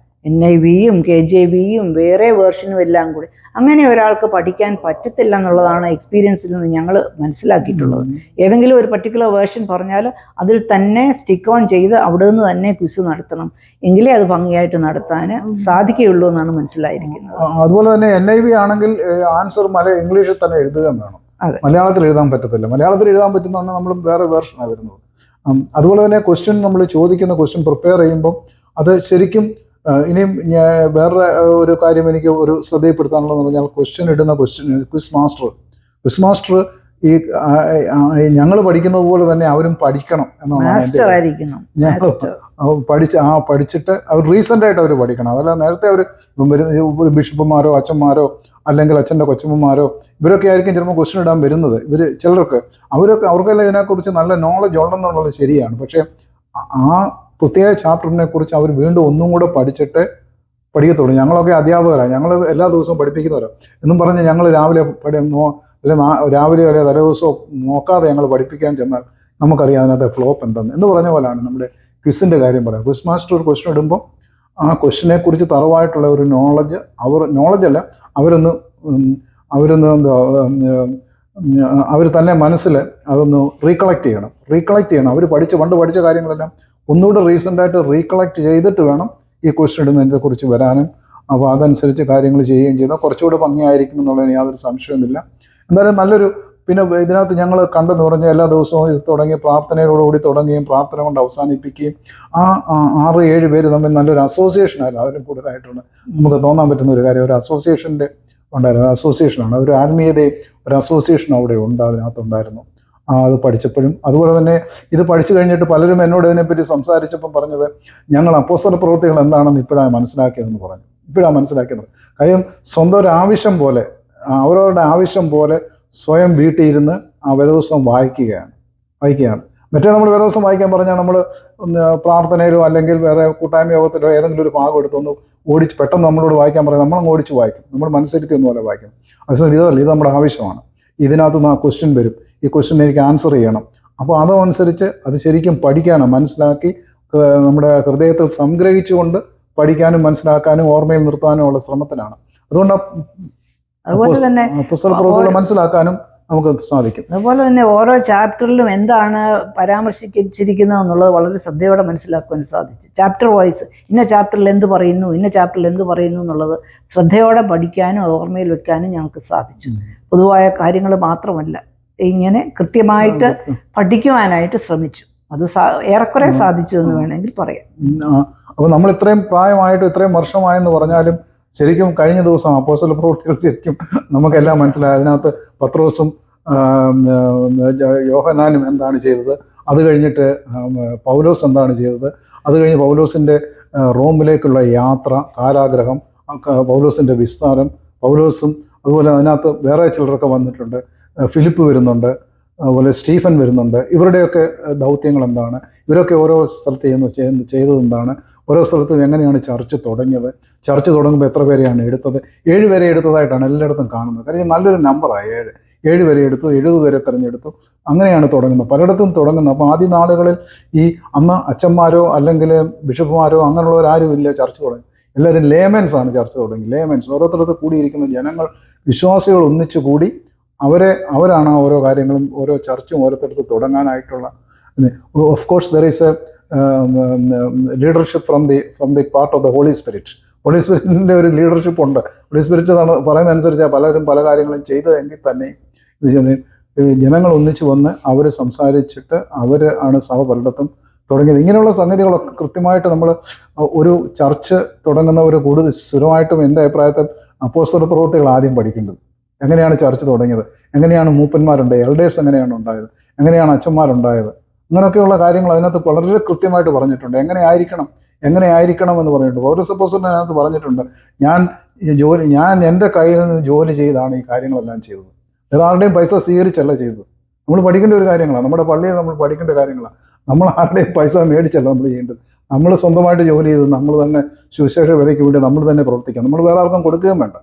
A: NIVയും KJVയും വേറെ വേർഷനും എല്ലാം കൂടി. അങ്ങനെ ഒരാൾക്ക് പഠിക്കാൻ പറ്റത്തില്ല എന്നുള്ളതാണ് എക്സ്പീരിയൻസിൽ നിന്ന് ഞങ്ങൾ മനസ്സിലാക്കിയിട്ടുള്ളത്. ഏതെങ്കിലും ഒരു പർട്ടിക്കുലർ വേർഷൻ പറഞ്ഞാൽ അതിൽ തന്നെ സ്റ്റിക്ക് ഓൺ ചെയ്ത് അവിടെ നിന്ന് തന്നെ ക്വിസ് നടത്തണം, എങ്കിലേ അത് ഭംഗിയായിട്ട് നടത്താൻ സാധിക്കുകയുള്ളൂ എന്നാണ് മനസ്സിലായിരിക്കുന്നത്.
B: അതുപോലെ തന്നെ NIV ആണെങ്കിൽ ആൻസർ ഇംഗ്ലീഷിൽ തന്നെ എഴുതുകയും വേണം, മലയാളത്തിൽ എഴുതാൻ പറ്റത്തില്ല. മലയാളത്തിൽ എഴുതാൻ പറ്റുന്നതാണ് നമ്മൾ വേറെ വേർഷനാണ് വരുന്നത്. അതുപോലെ തന്നെ ക്വസ്റ്റ്യൻ നമ്മൾ ചോദിക്കുന്ന ക്വസ്റ്റ്യൻ പ്രിപ്പയർ ചെയ്യുമ്പോൾ അത് ശരിക്കും ഇനിയും വേറെ ഒരു കാര്യം എനിക്ക് ഒരു ശ്രദ്ധയിൽപ്പെടുത്താനുള്ളതെന്ന് പറഞ്ഞാൽ ക്വസ്റ്റ്യൻ ഇടുന്ന ക്വിസ് മാസ്റ്റർ ഈ ഞങ്ങൾ പഠിക്കുന്നത് പോലെ തന്നെ അവരും പഠിക്കണം എന്നാണ് ഞങ്ങൾ പഠിച്ചിട്ട് അവർ റീസെന്റ് ആയിട്ട് അവർ പഠിക്കണം. അതല്ല നേരത്തെ അവർ വരുന്ന ബിഷപ്പുമാരോ അച്ഛന്മാരോ അല്ലെങ്കിൽ അച്ഛൻ്റെ കൊച്ചമ്മമാരോ ഇവരൊക്കെ ആയിരിക്കും ചിലപ്പോൾ ക്വസ്റ്റ്യൻ ഇടാൻ വരുന്നത്. അവർക്കെല്ലാം ഇതിനെക്കുറിച്ച് നല്ല നോളജ് ഉണ്ടെന്നുള്ളത് ശരിയാണ്. പക്ഷെ ആ പ്രത്യേക ചാപ്റ്ററിനെ കുറിച്ച് അവർ വീണ്ടും ഒന്നും കൂടെ പഠിച്ചിട്ട് പഠിക്കത്തുള്ളൂ. ഞങ്ങളൊക്കെ അധ്യാപകരാണ്, ഞങ്ങൾ എല്ലാ ദിവസവും പഠിപ്പിക്കുന്നവരാണ് എന്നും പറഞ്ഞ് ഞങ്ങൾ രാവിലെ രാവിലെ വരെ തലേ ദിവസവും നോക്കാതെ ഞങ്ങൾ പഠിപ്പിക്കാൻ ചെന്നാൽ നമുക്കറിയാം അതിനകത്ത് ഫ്ലോപ്പ് എന്തെന്ന്. എന്ന് പറഞ്ഞ പോലെയാണ് നമ്മുടെ ക്വിസിൻ്റെ കാര്യം പറയാം. ക്വിസ് മാസ്റ്റർ ഒരു ക്വസ്റ്റ്യൻ ഇടുമ്പോൾ ആ ക്വസ്റ്റിനെ കുറിച്ച് തറവായിട്ടുള്ള ഒരു നോളജല്ല അവരൊന്ന് അവർ തന്നെ മനസ്സിൽ അതൊന്ന് റീകളക്ട് ചെയ്യണം. അവർ പണ്ട് പഠിച്ച കാര്യങ്ങളെല്ലാം ഒന്നുകൂടെ റീസെൻ്റായിട്ട് റീകളക്ട് ചെയ്തിട്ട് വേണം ഈ ക്വസ്റ്റ്യൻ ഇടുന്നതിനെ കുറിച്ച് വരാനും. അപ്പോൾ അതനുസരിച്ച് കാര്യങ്ങൾ ചെയ്യുകയും ചെയ്താൽ കുറച്ചുകൂടെ ഭംഗിയായിരിക്കും എന്നുള്ളതിന് യാതൊരു സംശയവുമില്ല. എന്തായാലും നല്ലൊരു പിന്നെ ഇതിനകത്ത് ഞങ്ങൾ കണ്ടെന്ന് പറഞ്ഞാൽ എല്ലാ ദിവസവും ഇത് തുടങ്ങി പ്രാർത്ഥനയോടുകൂടി തുടങ്ങുകയും പ്രാർത്ഥന കൊണ്ട് അവസാനിപ്പിക്കുകയും 6-7 പേര് തമ്മിൽ നല്ലൊരു അസോസിയേഷനായിരുന്നു. അതിലും കൂടുതലായിട്ടുണ്ട് നമുക്ക് തോന്നാൻ പറ്റുന്ന ഒരു കാര്യം. ഒരു അസോസിയേഷൻ്റെ ഉണ്ടായിരുന്നു, അസോസിയേഷനാണ്, ഒരു ആത്മീയതയും ഒരു അസോസിയേഷൻ അവിടെ അതിനകത്തുണ്ടായിരുന്നു. അത് പഠിച്ചപ്പോഴും അതുപോലെ തന്നെ ഇത് പഠിച്ചു കഴിഞ്ഞിട്ട് പലരും എന്നോട് ഇതിനെപ്പറ്റി സംസാരിച്ചപ്പം പറഞ്ഞത് ഞങ്ങൾ അപ്പോസ്തല പ്രവൃത്തികൾ എന്താണെന്ന് ഇപ്പോഴാണ് മനസ്സിലാക്കിയതെന്ന് പറഞ്ഞു. കാര്യം സ്വന്തം ഒരു ആവശ്യം പോലെ അവരവരുടെ ആവശ്യം പോലെ സ്വയം വീട്ടിൽ ഇരുന്ന് ആ വേദപുസ്തകം വായിക്കുകയാണ്. മറ്റേ നമ്മൾ വേദപുസ്തകം വായിക്കാൻ പറഞ്ഞാൽ നമ്മൾ പ്രാർത്ഥനയിലോ അല്ലെങ്കിൽ വേറെ കൂട്ടായ്മ യോഗത്തിലോ ഏതെങ്കിലും ഒരു ഭാഗം എടുത്തൊന്ന് പെട്ടെന്ന് നമ്മളോട് വായിക്കാൻ പറഞ്ഞാൽ നമ്മളങ്ങ് ഓടിച്ച് വായിക്കും, നമ്മൾ മനസ്സിരുത്തി ഒന്നുമല്ല വായിക്കും. അതേസമയം ഇതല്ല, ഇത് നമ്മുടെ ആവശ്യമാണ്. ഇതിനകത്ത് നിന്ന് ആ ക്വസ്റ്റ്യൻ വരും, ഈ ക്വസ്റ്റ്യൻ എനിക്ക് ആൻസർ ചെയ്യണം. അപ്പോൾ അതനുസരിച്ച് അത് ശരിക്കും പഠിക്കാനും മനസ്സിലാക്കി നമ്മുടെ ഹൃദയത്തിൽ സംഗ്രഹിച്ചുകൊണ്ട് പഠിക്കാനും മനസ്സിലാക്കാനും ഓർമ്മയിൽ നിർത്താനും ഉള്ള ശ്രമത്തിലാണ്. അതുകൊണ്ട് പുസ്തക പ്രവൃത്തികൾ മനസ്സിലാക്കാനും നമുക്ക് സാധിക്കും.
A: അതുപോലെ തന്നെ ഓരോ ചാപ്റ്ററിലും എന്താണ് പരാമർശിച്ചിരിക്കുന്നത് എന്നുള്ളത് വളരെ ശ്രദ്ധയോടെ മനസ്സിലാക്കുവാൻ സാധിച്ചു. ചാപ്റ്റർ വൈസ് ഇന്ന ചാപ്റ്ററിൽ എന്ത് പറയുന്നു എന്നുള്ളത് ശ്രദ്ധയോടെ പഠിക്കാനും ഓർമ്മയിൽ വെക്കാനും ഞങ്ങൾക്ക് സാധിച്ചു. പൊതുവായ കാര്യങ്ങൾ മാത്രമല്ല, ഇങ്ങനെ കൃത്യമായിട്ട് പഠിക്കുവാനായിട്ട് ശ്രമിച്ചു. അത് ഏറെക്കുറെ സാധിച്ചു എന്ന് വേണമെങ്കിൽ പറയാം.
B: അപ്പോൾ നമ്മൾ ഇത്രയും പ്രായമായിട്ട് ഇത്രയും വർഷമായെന്ന് പറഞ്ഞാലും ശരിക്കും കഴിഞ്ഞ ദിവസം അപ്പോസ്തല പ്രവൃത്തികൾ ശരിക്കും നമുക്കെല്ലാം മനസ്സിലായി. അതിനകത്ത് പത്രോസും യോഹന്നാനും എന്താണ് ചെയ്തത്, അത് കഴിഞ്ഞിട്ട് പൗലോസ് എന്താണ് ചെയ്തത്, അത് കഴിഞ്ഞ് പൗലോസിൻ്റെ റോമിലേക്കുള്ള യാത്ര, കാരാഗ്രഹം, പൗലോസിൻ്റെ വിസ്താരം, പൗലോസും അതുപോലെ അതിനകത്ത് വേറെ ചിലരൊക്കെ വന്നിട്ടുണ്ട്, ഫിലിപ്പ് വരുന്നുണ്ട്, അതുപോലെ സ്റ്റീഫൻ വരുന്നുണ്ട്. ഇവരുടെയൊക്കെ ദൗത്യങ്ങൾ എന്താണ്, ഇവരൊക്കെ ഓരോ സ്ഥലത്ത് ചെയ്തതെന്താണ്, ഓരോ സ്ഥലത്തും എങ്ങനെയാണ് ചർച്ച് തുടങ്ങിയത്, ചർച്ച് തുടങ്ങുമ്പോൾ എത്ര പേരെയാണ് എടുത്തത്. 7 പേരെ എടുത്തതായിട്ടാണ് എല്ലായിടത്തും കാണുന്നത്. കാര്യം നല്ലൊരു നമ്പറാണ് 7 പേരെ എടുത്തു, 70 പേരെ തിരഞ്ഞെടുത്തു, അങ്ങനെയാണ് തുടങ്ങുന്നത്, പലയിടത്തും തുടങ്ങുന്നത്. അപ്പോൾ ആദ്യ നാളുകളിൽ അന്ന് അച്ഛന്മാരോ അല്ലെങ്കിൽ ബിഷപ്പുമാരോ അങ്ങനെയുള്ളവരാരും ഇല്ല ചർച്ച് തുടങ്ങി. എല്ലാവരും ലേമൻസ് ആണ് ചർച്ച തുടങ്ങി. ലേമൻസ് ഓരോരുത്തരത്ത് കൂടിയിരിക്കുന്ന ജനങ്ങൾ, വിശ്വാസികൾ ഒന്നിച്ചു കൂടി അവരാണ് ഓരോ കാര്യങ്ങളും ഓരോ ചർച്ചും ഓരോരുത്തരത്ത് തുടങ്ങാനായിട്ടുള്ള. Of course there is a leadership from the part of the holy സ്പിരിറ്റിൻ്റെ ഒരു ലീഡർഷിപ്പ് ഉണ്ട്. ഹോളി സ്പിരിറ്റ് പറയുന്നതനുസരിച്ചാണ് പലരും പല കാര്യങ്ങളും ചെയ്തതെങ്കിൽ തന്നെ ജനങ്ങൾ ഒന്നിച്ചു വന്ന് അവർ സംസാരിച്ചിട്ട് അവർ ആണ് സഭ പലയിടത്തും തുടങ്ങിയത്. ഇങ്ങനെയുള്ള സംഗതികളൊക്കെ കൃത്യമായിട്ട് നമ്മൾ ഒരു ചർച്ച് തുടങ്ങുന്ന ഒരു കൂടുതൽ സ്ഥിരമായിട്ടും എൻ്റെ അഭിപ്രായത്തിൽ അപ്പോസ്തല പ്രവൃത്തികൾ ആദ്യം പഠിക്കേണ്ടത്. എങ്ങനെയാണ് ചർച്ച് തുടങ്ങിയത്, എങ്ങനെയാണ് മൂപ്പന്മാരുണ്ടായത്, എൽഡേഴ്സ് എങ്ങനെയാണ് ഉണ്ടായത്, എങ്ങനെയാണ് അച്ഛന്മാരുണ്ടായത്, അങ്ങനെയൊക്കെയുള്ള കാര്യങ്ങൾ അതിനകത്ത് വളരെ കൃത്യമായിട്ട് പറഞ്ഞിട്ടുണ്ട്. എങ്ങനെ ആയിരിക്കണം എന്ന് പറഞ്ഞിട്ടുണ്ട്. പൗലോസ് അപ്പോസ്തലൻ അതിനകത്ത് പറഞ്ഞിട്ടുണ്ട്, ഞാൻ എൻ്റെ കയ്യിൽ നിന്ന് ജോലി ചെയ്താണ് ഈ കാര്യങ്ങളെല്ലാം ചെയ്തത്. വേറെ ആരുടെയും പൈസ സ്വീകരിച്ചല്ല ചെയ്തത്. നമ്മൾ പഠിക്കേണ്ട ഒരു കാര്യങ്ങളാണ്, നമ്മുടെ പള്ളിയിൽ നമ്മൾ പഠിക്കേണ്ട കാര്യങ്ങളാണ്. നമ്മൾ ആരുടെയും പൈസ മേടിച്ചല്ല നമ്മൾ ചെയ്യേണ്ടത്. നമ്മൾ സ്വന്തമായിട്ട് ജോലി ചെയ്ത് നമ്മൾ തന്നെ സുവിശേഷ വിലയ്ക്ക് വേണ്ടി നമ്മൾ തന്നെ പ്രവർത്തിക്കാം. നമ്മൾ വേറെ ആർക്കും കൊടുക്കുകയും വേണ്ട.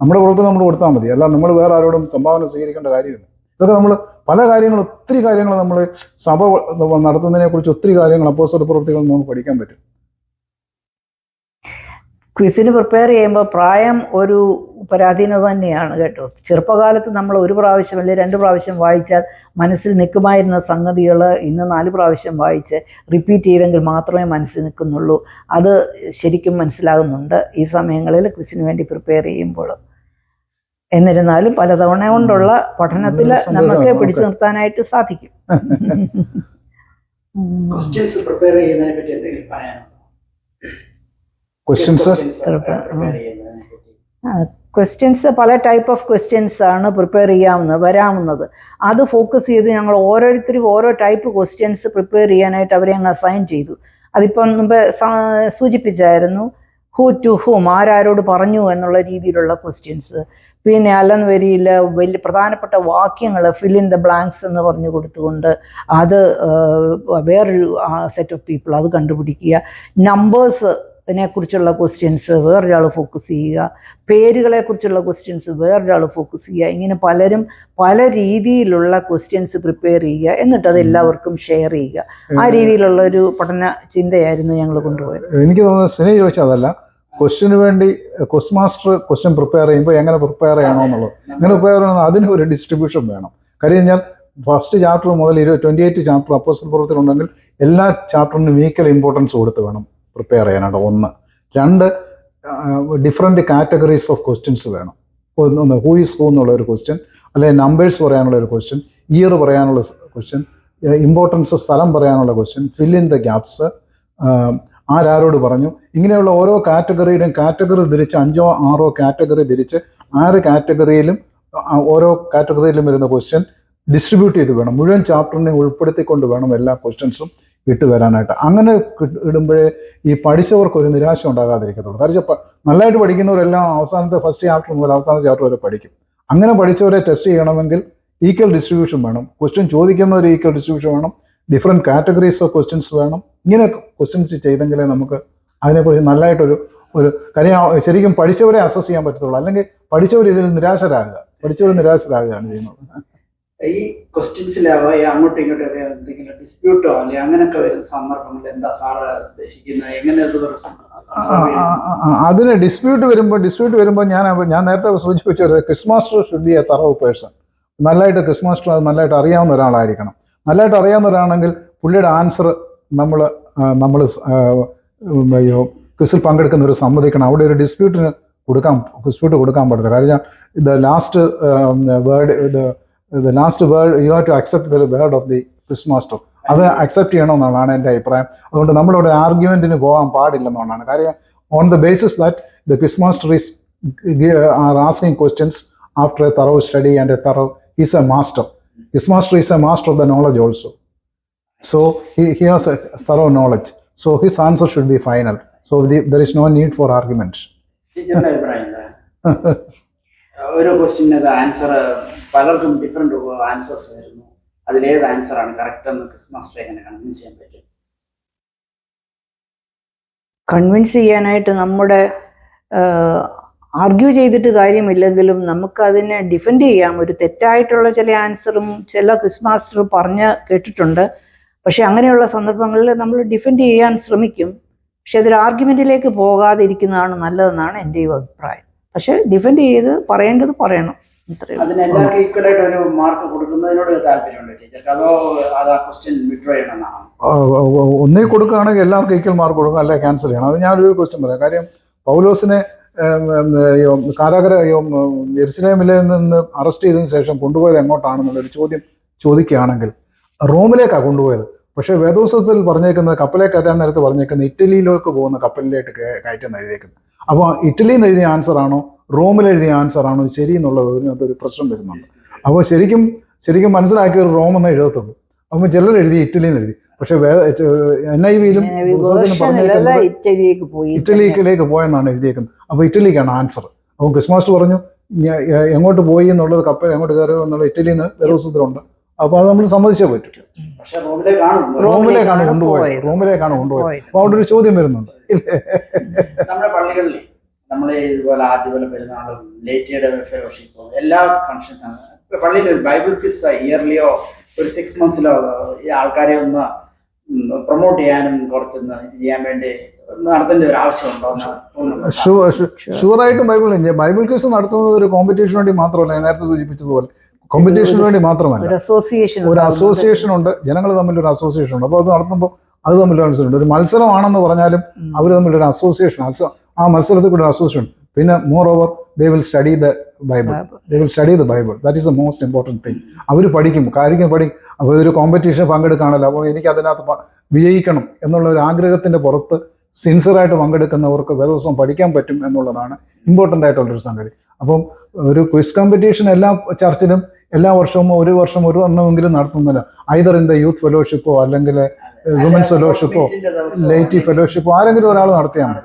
B: നമ്മുടെ പ്രവർത്തനം നമ്മൾ കൊടുത്താൽ മതി, അല്ല നമ്മൾ വേറെ ആരോടും സംഭാവന സ്വീകരിക്കേണ്ട കാര്യമില്ല. ഇതൊക്കെ നമ്മൾ പല കാര്യങ്ങൾ, ഒത്തിരി കാര്യങ്ങൾ നമ്മൾ സഭ നടത്തുന്നതിനെ കുറിച്ച് ഒത്തിരി കാര്യങ്ങൾ അപ്പോസ്തല പ്രവൃത്തികളിൽ നമുക്ക് പഠിക്കാൻ പറ്റും.
A: ക്വിസിന് പ്രിപ്പയർ ചെയ്യുമ്പോൾ പ്രായം ഒരു പരാധീനത തന്നെയാണ് കേട്ടോ. ചെറുപ്പകാലത്ത് നമ്മൾ ഒരു പ്രാവശ്യം അല്ലെങ്കിൽ 2 പ്രാവശ്യം വായിച്ചാൽ മനസ്സിൽ നിൽക്കുമായിരുന്ന സംഗതികൾ ഇന്ന് 4 പ്രാവശ്യം വായിച്ച് റിപ്പീറ്റ് ചെയ്തെങ്കിൽ മാത്രമേ മനസ്സിൽ നിൽക്കുന്നുള്ളൂ. അത് ശരിക്കും മനസ്സിലാകുന്നുണ്ട് ഈ സമയങ്ങളിൽ ക്വിസിന് വേണ്ടി പ്രിപ്പയർ ചെയ്യുമ്പോൾ. എന്നിരുന്നാലും പലതവണ കൊണ്ടുള്ള പഠനത്തിൽ നമുക്ക് പിടിച്ചു നിർത്താനായിട്ട് സാധിക്കും.
C: ക്വസ്റ്റ്യൻസ് പ്രിപ്പയർ ചെയ്യുന്നതിനെ പറ്റി എന്തെങ്കിലും പറയാനുണ്ടോ?
A: ക്വസ്റ്റ്യൻസ് പല ടൈപ്പ് ഓഫ് ക്വസ്റ്റ്യൻസ് ആണ് പ്രിപ്പയർ വരാവുന്നത്. അത് ഫോക്കസ് ചെയ്ത് ഞങ്ങൾ ഓരോരുത്തരും ഓരോ ടൈപ്പ് ക്വസ്റ്റ്യൻസ് പ്രിപ്പയർ ചെയ്യാനായിട്ട് അവരെ അങ്ങ് അസൈൻ ചെയ്തു. അതിപ്പം മുമ്പ് സൂചിപ്പിച്ചായിരുന്നു, ഹൂ ടു ഹൂം, ആരാരോട് പറഞ്ഞു എന്നുള്ള രീതിയിലുള്ള ക്വസ്റ്റ്യൻസ്. പിന്നെ അല്ലെന്ന് വരിയില്ല വലിയ പ്രധാനപ്പെട്ട വാക്യങ്ങൾ ഫിൽ ഇൻ ദ ബ്ലാങ്ക്സ് എന്ന് പറഞ്ഞു കൊടുത്തുകൊണ്ട് അത് വേറൊരു സെറ്റ് ഓഫ് പീപ്പിൾ അത് കണ്ടുപിടിക്കുക. നമ്പേഴ്സിനെ കുറിച്ചുള്ള ക്വസ്റ്റ്യൻസ് വേറൊരാൾ ഫോക്കസ് ചെയ്യുക. പേരുകളെക്കുറിച്ചുള്ള ക്വസ്റ്റ്യൻസ് വേറൊരാൾ ഫോക്കസ് ചെയ്യുക. ഇങ്ങനെ പലരും പല രീതിയിലുള്ള ക്വസ്റ്റ്യൻസ് പ്രിപ്പയർ ചെയ്യുക, എന്നിട്ട് അത് എല്ലാവർക്കും ഷെയർ ചെയ്യുക. ആ രീതിയിലുള്ള ഒരു പഠന ചിന്തയായിരുന്നു ഞങ്ങൾ കൊണ്ടുപോയത്.
B: എനിക്ക് തോന്നുന്നത് സ്നേഹ ചോദിച്ചതല്ല, ക്വസ്റ്റിന് വേണ്ടി ക്വസ്റ്റ് മാസ്റ്റർ ക്വസ്റ്റ്യൻ പ്രിപ്പയർ ചെയ്യുമ്പോൾ എങ്ങനെ പ്രിപ്പയർ ചെയ്യണോ എന്നുള്ളത്, എങ്ങനെ പ്രിപ്പയർ ചെയ്യണം, അതിന് ഒരു ഡിസ്ട്രിബ്യൂഷൻ വേണം. കാര്യം കഴിഞ്ഞാൽ ഫസ്റ്റ് ചാപ്റ്റർ മുതൽ 28 ചാപ്റ്റർ അപ്പോസ്തല പ്രവൃത്തികളുണ്ടെങ്കിൽ എല്ലാ ചാപ്റ്ററിനും ഈക്വൽ ഇമ്പോർട്ടൻസ് കൊടുത്ത് വേണം പ്രിപ്പയർ ചെയ്യാനായിട്ട്. 1 2 ഡിഫറെൻറ്റ് കാറ്റഗറീസ് ഓഫ് ക്വസ്റ്റ്യൻസ് വേണം. ഒന്ന് ഹൂ ഈസ് ഹൂ എന്നുള്ള ഒരു ക്വസ്റ്റ്യൻ, അല്ലെങ്കിൽ നമ്പേഴ്സ് പറയാനുള്ള ഒരു ക്വസ്റ്റ്യൻ, ഇയർ പറയാനുള്ള ക്വസ്റ്റ്യൻ, ഇമ്പോർട്ടൻസ് സ്ഥലം പറയാനുള്ള question, fill in the gaps, ആരോട് പറഞ്ഞു. ഇങ്ങനെയുള്ള ഓരോ കാറ്റഗറിയിലും കാറ്റഗറി തിരിച്ച് 5 6 കാറ്റഗറി തിരിച്ച് 6 കാറ്റഗറിയിലും ഓരോ കാറ്റഗറിയിലും വരുന്ന ക്വസ്റ്റ്യൻ ഡിസ്ട്രിബ്യൂട്ട് ചെയ്ത് വേണം. മുഴുവൻ ചാപ്റ്ററിനെ ഉൾപ്പെടുത്തിക്കൊണ്ട് വേണം എല്ലാ ക്വസ്റ്റ്യൻസും ഇട്ട് വരാനായിട്ട്. അങ്ങനെ ഇടുമ്പോഴേ ഈ പഠിച്ചവർക്ക് ഒരു നിരാശ ഉണ്ടാകാതിരിക്കത്തുള്ളൂ. കാരണം നല്ലതായിട്ട് പഠിക്കുന്നവരെല്ലാം അവസാനത്തെ ഫസ്റ്റ് ചാപ്റ്റർ മുതൽ അവസാനത്തെ ചാപ്റ്റർ വരെ പഠിക്കും. അങ്ങനെ പഠിച്ചവരെ ടെസ്റ്റ് ചെയ്യണമെങ്കിൽ ഈക്വൽ ഡിസ്ട്രിബ്യൂഷൻ വേണം. ക്വസ്റ്റ്യൻ ചോദിക്കുന്നവർ ഈക്വൽ ഡിസ്ട്രിബ്യൂഷൻ വേണം. ഡിഫറെൻറ്റ് കാറ്റഗറീസ് ഓഫ് ക്വസ്റ്റ്യൻസ് വേണം. ഇങ്ങനെ ക്വസ്റ്റ്യൻസ് ചെയ്തെങ്കിലേ നമുക്ക് അതിനെക്കുറിച്ച് നല്ലതായിട്ടൊരു കാര്യം ശരിക്കും പഠിച്ചവരെ അസസ് ചെയ്യാൻ പറ്റത്തുള്ളൂ. അല്ലെങ്കിൽ പഠിച്ചവർ ഇതിൽ നിരാശരാകുകയാണ് ചെയ്യുന്നത്.
C: ഈ ക്വസ്റ്റ്യൻസിൽ അങ്ങോട്ടും ഇങ്ങോട്ടും എന്തെങ്കിലും ഡിസ്പ്യൂട്ടോ അല്ലെങ്കിൽ അങ്ങനെയൊക്കെ വരുന്ന സന്ദർഭങ്ങളിൽ എന്താ സാറ് ഉദ്ദേശിക്കുന്നത്? എങ്ങനെ
B: അതിന് ഡിസ്പ്യൂട്ട് വരുമ്പോൾ ഞാൻ നേരത്തെ സൂചിപ്പിച്ചത് quiz master should be A തറവ് person. Quiz master അത് നല്ലതായിട്ട് അറിയാവുന്ന ഒരാളായിരിക്കണം. നല്ലതായിട്ട് അറിയാവുന്ന ഒരാളാണെങ്കിൽ പുള്ളിയുടെ ആൻസർ നമ്മൾ ക്വിസിൽ പങ്കെടുക്കുന്നവർ സമ്മതിക്കണം. അവിടെ ഒരു ഡിസ്പ്യൂട്ട് കൊടുക്കാൻ പാടില്ല. കാര്യം the last word you have to accept the word of the quiz master. അത് അക്സെപ്റ്റ് ചെയ്യണമെന്നാണ് എൻ്റെ അഭിപ്രായം. അതുകൊണ്ട് നമ്മളിവിടെ ആർഗ്യുമെന്റിന് പോകാൻ പാടില്ലെന്നുള്ളതാണ് കാര്യം. On the basis that the quiz master are asking questions after a thorough study and a thorough is a master. His master is a master of the knowledge also. So he has a thorough knowledge. So his answer should be final. So there is no need for argument.
C: ടീച്ചറിന്റെ അഭിപ്രായം എന്താ? ഓരോ question answer പലർക്കും different answers വരുന്നു. അതിലേത് ആൻസറാണ് correct എന്ന് quiz master എങ്ങനെ convince ചെയ്യാൻ പറ്റും?
A: കൺവിൻസ് ചെയ്യാനായിട്ട് നമ്മുടെ ആർഗ്യൂ ചെയ്തിട്ട് കാര്യമില്ലെങ്കിലും നമുക്കതിനെ ഡിഫെൻഡ് ചെയ്യാം. ഒരു തെറ്റായിട്ടുള്ള ചില ആൻസറും ചില ക്വിസ് മാസ്റ്റർ പറഞ്ഞ് കേട്ടിട്ടുണ്ട്. പക്ഷെ അങ്ങനെയുള്ള സന്ദർഭങ്ങളിൽ നമ്മൾ ഡിഫെൻഡ് ചെയ്യാൻ ശ്രമിക്കും. പക്ഷെ അതിൽ ആർഗ്യുമെന്റിലേക്ക് പോകാതിരിക്കുന്നതാണ് നല്ലതെന്നാണ് എൻ്റെ അഭിപ്രായം. പക്ഷെ ഡിഫെൻഡ് ചെയ്ത് പറയേണ്ടത് പറയണം.
C: അതിനെല്ലാവർക്കും ഈക്വൽ ആയിട്ട് ഒരു മാർക്ക് കൊടുക്കുന്നതിനോട് താല്പര്യമുണ്ട് ടീച്ചർക്ക്, അതോ അത് ആ ക്വസ്റ്റ്യൻ വിഡ്രോ ചെയ്യണമെന്നാണ്?
B: ഒന്നേ കൊടുക്കുകയാണെങ്കിൽ എല്ലാവർക്കും ഈക്വൽ മാർക്ക് കൊടുക്കുക, അല്ലെ ക്യാൻസൽ ചെയ്യണം. അത് ഞാനൊരു ക്വസ്റ്റ്യൻ പറയാം. കാര്യം പൗലോസിനെ യെരുശലേമിൽ നിന്ന് അറസ്റ്റ് ചെയ്തതിനു ശേഷം കൊണ്ടുപോയത് എങ്ങോട്ടാണെന്നുള്ളൊരു ചോദ്യം ചോദിക്കുകയാണെങ്കിൽ റോമിലേക്കാണ് കൊണ്ടുപോയത്. പക്ഷേ വേദോത്സവത്തിൽ പറഞ്ഞേക്കുന്നത് കപ്പലെ കയറ്റാൻ നേരത്ത് പറഞ്ഞേക്കുന്നത് ഇറ്റലിയിലേക്ക് പോകുന്ന കപ്പലിലേക്ക് കയറ്റെന്ന് എഴുതിയേക്കുന്നത്. അപ്പോൾ ഇറ്റലിയിൽ നിന്ന് എഴുതിയ ആൻസർ ആണോ റോമിൽ എഴുതിയ ആൻസർ ആണോ ശരി എന്നുള്ളത് അതൊരു പ്രശ്നം വരുന്നുണ്ട്. അപ്പോൾ ശരിക്കും മനസ്സിലാക്കിയ ഒരു റോം എന്നേ എഴുതത്തുള്ളൂ. അപ്പോൾ ചിലർ എഴുതി ഇറ്റലിയിൽ നിന്ന് എഴുതി. പക്ഷെ NIV-ലും പറഞ്ഞേക്കുന്നത് ഇറ്റലിയിലേക്ക് പോയെന്നാണ് എഴുതിയേക്കുന്നത്. അപ്പോൾ ഇറ്റലിക്കാണ് ആൻസർ. അപ്പോൾ ക്രിസ് മാസ്റ്റർ പറഞ്ഞു എങ്ങോട്ട് പോയി എന്നുള്ളത് കപ്പൽ എങ്ങോട്ട് കയറുക എന്നുള്ള ഇറ്റലിയിൽ നിന്ന് വേദോത്സവത്തിലുണ്ട്. അപ്പോൾ അത് നമ്മൾ സമ്മതിച്ചേ പറ്റൂ. റോമിലേക്കാണ് കൊണ്ടുപോയത്. അപ്പോൾ അവിടെ ഒരു ചോദ്യം വരുന്നുണ്ട്.
C: നമ്മുടെ പള്ളികളിൽ നമ്മളെ ഇതുപോലെ ആദ്യപോലെ പെരുന്നാളും ലേറ്റിയുടെ ഫെലോഷിപ്പും എല്ലാ ഫംഗ്ഷൻസാണ് പള്ളിയിൽ ഒരു ബൈബിൾ ക്വിസ് ഇയർലിയോ ഒരു 6 monthsലോ ഈ ആൾക്കാരെ ഒന്ന് പ്രൊമോട്ട് ചെയ്യാനും കുറച്ചൊന്ന് ഇത് ചെയ്യാൻ വേണ്ടി നടത്തേണ്ട ഒരു ആവശ്യമുണ്ടോ?
B: ഷുവറായിട്ടും ബൈബിൾ ക്വിസ് നടത്തുന്നത് ഒരു കോമ്പറ്റീഷന് വേണ്ടി മാത്രമല്ല, ഞാൻ നേരത്തെ സൂചിപ്പിച്ചതുപോലെ കോമ്പറ്റീഷന് വേണ്ടി മാത്രമല്ല, ഒരു അസോസിയേഷൻ ഉണ്ട്, ജനങ്ങൾ തമ്മിൽ ഒരു അസോസിയേഷൻ ഉണ്ട്. അപ്പോൾ അത് നടത്തുമ്പോൾ അത് തമ്മിൽ മത്സരമുണ്ട്. ഒരു മത്സരമാണെന്ന് പറഞ്ഞാലും അവർ തമ്മിലൊരു അസോസിയേഷൻ, ആ മത്സരത്തിൽ കൂടെ അസോസിയേഷൻ. പിന്നെ moreover they will study the Bible. That is the most important thing. അവർ പഠിക്കും. അപ്പോൾ ഇതൊരു കോമ്പറ്റീഷൻ പങ്കെടുക്കുകയാണല്ലോ, അപ്പോൾ എനിക്ക് അതിനകത്ത് വിജയിക്കണം എന്നുള്ള ഒരു ആഗ്രഹത്തിന്റെ പുറത്ത് സിൻസിയറായിട്ട് പങ്കെടുക്കുന്നവർക്ക് വേദോത്സവം പഠിക്കാൻ പറ്റും എന്നുള്ളതാണ് ഇമ്പോർട്ടൻ്റ് ആയിട്ടുള്ളൊരു സംഗതി. അപ്പം ഒരു ക്വിസ് കോമ്പറ്റീഷൻ എല്ലാ ചർച്ചിലും എല്ലാ വർഷവും ഒരു എണ്ണമെങ്കിലും നടത്തുന്നില്ല. ഐദർ ഇൻ ദ യൂത്ത് ഫെലോഷിപ്പോ അല്ലെങ്കിൽ വുമൻസ് ഫെലോഷിപ്പോ ലേറ്റി ഫെലോഷിപ്പോ ആരെങ്കിലും ഒരാൾ നടത്തിയാൽ മതി.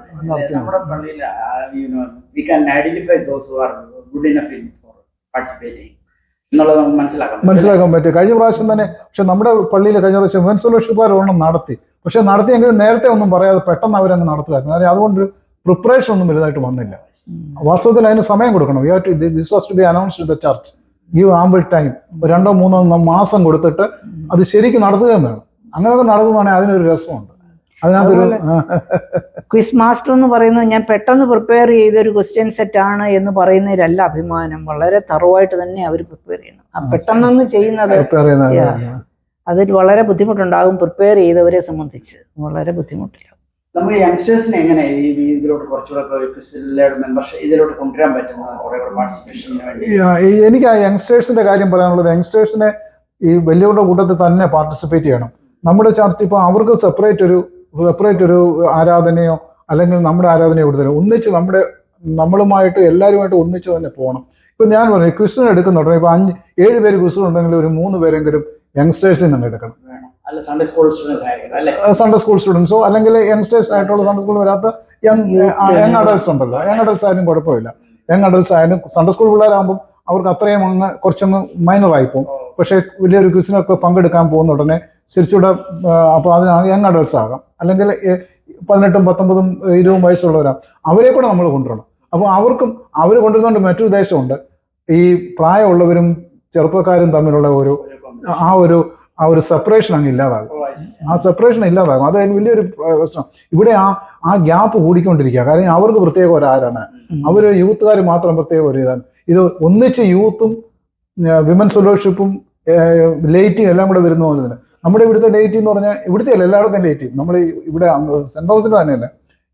B: മനസ്സിലാക്കാൻ പറ്റും. കഴിഞ്ഞ പ്രാവശ്യം തന്നെ പക്ഷെ നമ്മുടെ പള്ളിയിൽ കഴിഞ്ഞ പ്രാവശ്യം വുമൻസ് ഫെലോഷിപ്പുകാരൊന്നും നടത്തി. പക്ഷെ നടത്തിയെങ്കിലും നേരത്തെ ഒന്നും പറയാതെ പെട്ടെന്ന് അവരങ്ങ് നടത്തുമായിരുന്നു. അതായത് അതുകൊണ്ടൊരു പ്രിപ്പറേഷൻ ഒന്നും വലുതായിട്ട് വന്നില്ല. വാസ്തവത്തിൽ അതിന് സമയം കൊടുക്കണം. This was to be announced in the church. Give ample time. 2-3 മാസം കൊടുത്തിട്ട് അത് ശരിക്കും നടത്തുകയും വേണം. അങ്ങനെയൊക്കെ നടത്തുന്നതാണെങ്കിൽ അതിനൊരു രസമുണ്ട്. അതിനകത്തൊരു
A: ക്വിസ് മാസ്റ്റർ എന്ന് പറയുന്നത് ഞാൻ പെട്ടെന്ന് പ്രിപ്പയർ ചെയ്തൊരു ക്വസ്റ്റ്യൻ സെറ്റ് ആണ് എന്ന് പറയുന്നതിലല്ല അഭിമാനം. വളരെ തറവായിട്ട് തന്നെ അവർ പ്രിപ്പയർ ചെയ്യണം. ആ പെട്ടെന്നൊന്ന് ചെയ്യുന്നത് അതിൽ വളരെ ബുദ്ധിമുട്ടുണ്ടാകും. പ്രിപ്പയർ ചെയ്തവരെ സംബന്ധിച്ച് വളരെ ബുദ്ധിമുട്ടില്ല.
C: നമുക്ക് യങ്സ്റ്റേഴ്സിനെ എങ്ങനെ ഇതിലോട്ട് കുറച്ചുകൂടെ മെമ്പർഷിപ്പ് ഇതിലോട്ട് കൊണ്ടുവരാൻ പറ്റുന്ന പാർട്ടിസിപ്പേഷന് വേണ്ടി?
B: എനിക്ക് ആ യങ്സ്റ്റേഴ്സിന്റെ കാര്യം പറയാനുള്ളത്, യങ്സ്റ്റേഴ്സിനെ ഈ വലിയവരുടെ കൂട്ടത്തിൽ തന്നെ പാർട്ടിസിപ്പേറ്റ് ചെയ്യണം. നമ്മുടെ ചർച്ച ഇപ്പോൾ അവർക്ക് സെപ്പറേറ്റ് ഒരു ആരാധനയോ അല്ലെങ്കിൽ നമ്മുടെ ആരാധനയോ കൊടുത്തില്ല. ഒന്നിച്ച് നമ്മളുമായിട്ട് എല്ലാവരുമായിട്ട് ഒന്നിച്ച് തന്നെ പോകണം. ഇപ്പൊ ഞാൻ പറഞ്ഞു ക്വിസിന് എടുക്കുന്നുണ്ട്. ഇപ്പൊ 5-7 പേര് ക്വിസിന് ഉണ്ടെങ്കിൽ ഒരു 3 പേരെങ്കിലും യങ്സ്റ്റേഴ്സിൽ നിന്ന് എടുക്കണം.
C: സൺഡേ
B: സ്കൂൾ സ്റ്റുഡൻസോ അല്ലെങ്കിൽ യങ്സ്റ്റേഴ്സ് ആയിട്ടുള്ള സൺഡേ സ്കൂളിൽ വരാത്ത യങ് അഡൽട്സ് ഉണ്ടല്ലോ. യങ് അഡൽട്സ് ആയാലും കുഴപ്പമില്ല. യങ് അഡൽട്സ് ആയാലും സൺഡേ സ്കൂൾ പിള്ളേരാകുമ്പോൾ അവർക്ക് അത്രയും കുറച്ചൊന്ന് മൈനറായി പോകും. പക്ഷേ വലിയൊരു ക്വിസിനൊക്കെ പങ്കെടുക്കാൻ പോകുന്ന ഉടനെ തിരിച്ചുകൂടെ അപ്പോൾ അതിനാണ് യങ് അഡൽട്സ് ആകാം. അല്ലെങ്കിൽ 18, 19, 20 വയസ്സുള്ളവരാണ്. അവരെ കൂടെ നമ്മൾ കൊണ്ടുവരണം. അപ്പോൾ അവർ കൊണ്ടുവരുന്നതുകൊണ്ട് മറ്റൊരു ഉദ്ദേശമുണ്ട്. ഈ പ്രായമുള്ളവരും ചെറുപ്പക്കാരും തമ്മിലുള്ള ആ ഒരു സെപ്പറേഷൻ അങ്ങ് ഇല്ലാതാകും. അത് വലിയൊരു പ്രശ്നം. ഇവിടെ ആ ഗ്യാപ്പ് കൂടിക്കൊണ്ടിരിക്കുക. കാരണം അവർക്ക് പ്രത്യേക ഒരു ആരാധന, അവർ യൂത്തുകാർ മാത്രം പ്രത്യേക ഒരു ഇതാണ്. ഇത് ഒന്നിച്ച് യൂത്തും വിമൻസ് ഫെലോഷിപ്പും ലേറ്റും എല്ലാം കൂടെ വരുന്ന പോലെ തന്നെ നമ്മുടെ ഇവിടുത്തെ ലേറ്റ് എന്ന് പറഞ്ഞാൽ ഇവിടുത്തെ അല്ല, എല്ലായിടത്തും ലേറ്റ്. നമ്മൾ ഇവിടെ സെന്റ് തോമസിന്റെ തന്നെയല്ല,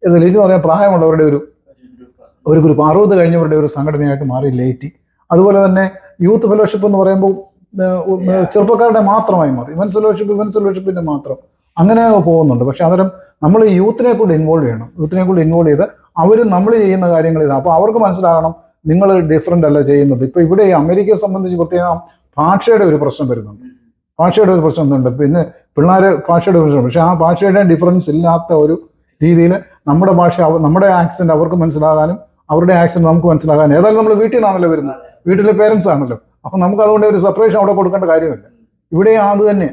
B: ലേറ്റ് എന്ന് പറഞ്ഞാൽ പ്രായമുള്ളവരുടെ ഒരു ഗ്രൂപ്പ് 60 കഴിഞ്ഞവരുടെ ഒരു സംഘടനയായിട്ട് മാറി ലേറ്റ്. അതുപോലെ തന്നെ യൂത്ത് ഫെലോഷിപ്പ് എന്ന് പറയുമ്പോൾ ചെറുപ്പക്കാരുടെ മാത്രമായി മാറി. വിമൻസ് ഫെലോഷിപ്പിന്റെ മാത്രം അങ്ങനെ പോകുന്നുണ്ട്. പക്ഷെ അന്നേരം നമ്മൾ യൂത്തിനെ കൂടി ഇൻവോൾവ് ചെയ്യണം. ഇൻവോൾവ് ചെയ്ത് അവർ നമ്മൾ ചെയ്യുന്ന കാര്യങ്ങൾ ഇതാണ്. അപ്പോൾ അവർക്ക് മനസ്സിലാകണം നിങ്ങൾ ഡിഫറൻ്റ് അല്ല ചെയ്യുന്നത്. ഇപ്പൊ ഇവിടെ അമേരിക്കയെ സംബന്ധിച്ച് പ്രത്യേകം ഭാഷയുടെ ഒരു പ്രശ്നം വരുന്നുണ്ട്. പിന്നെ പിള്ളേർ ഭാഷയുടെ പ്രശ്നം. പക്ഷെ ആ ഭാഷയുടെ ഡിഫറൻസ് ഇല്ലാത്ത ഒരു രീതിയിൽ നമ്മുടെ ഭാഷ, നമ്മുടെ ആക്സെന്റ് അവർക്ക് മനസ്സിലാകാനും അവരുടെ ആക്സെന്റ് നമുക്ക് മനസ്സിലാകാനും. ഏതായാലും നമ്മൾ വീട്ടിൽ നിന്നാണല്ലോ വരുന്നത്, വീട്ടിലെ പേരൻസ് ആണല്ലോ. അപ്പൊ നമുക്ക് അതുകൊണ്ട് ഒരു സെപ്പറേഷൻ അവിടെ കൊടുക്കേണ്ട കാര്യമില്ല. ഇവിടെ അത് തന്നെ.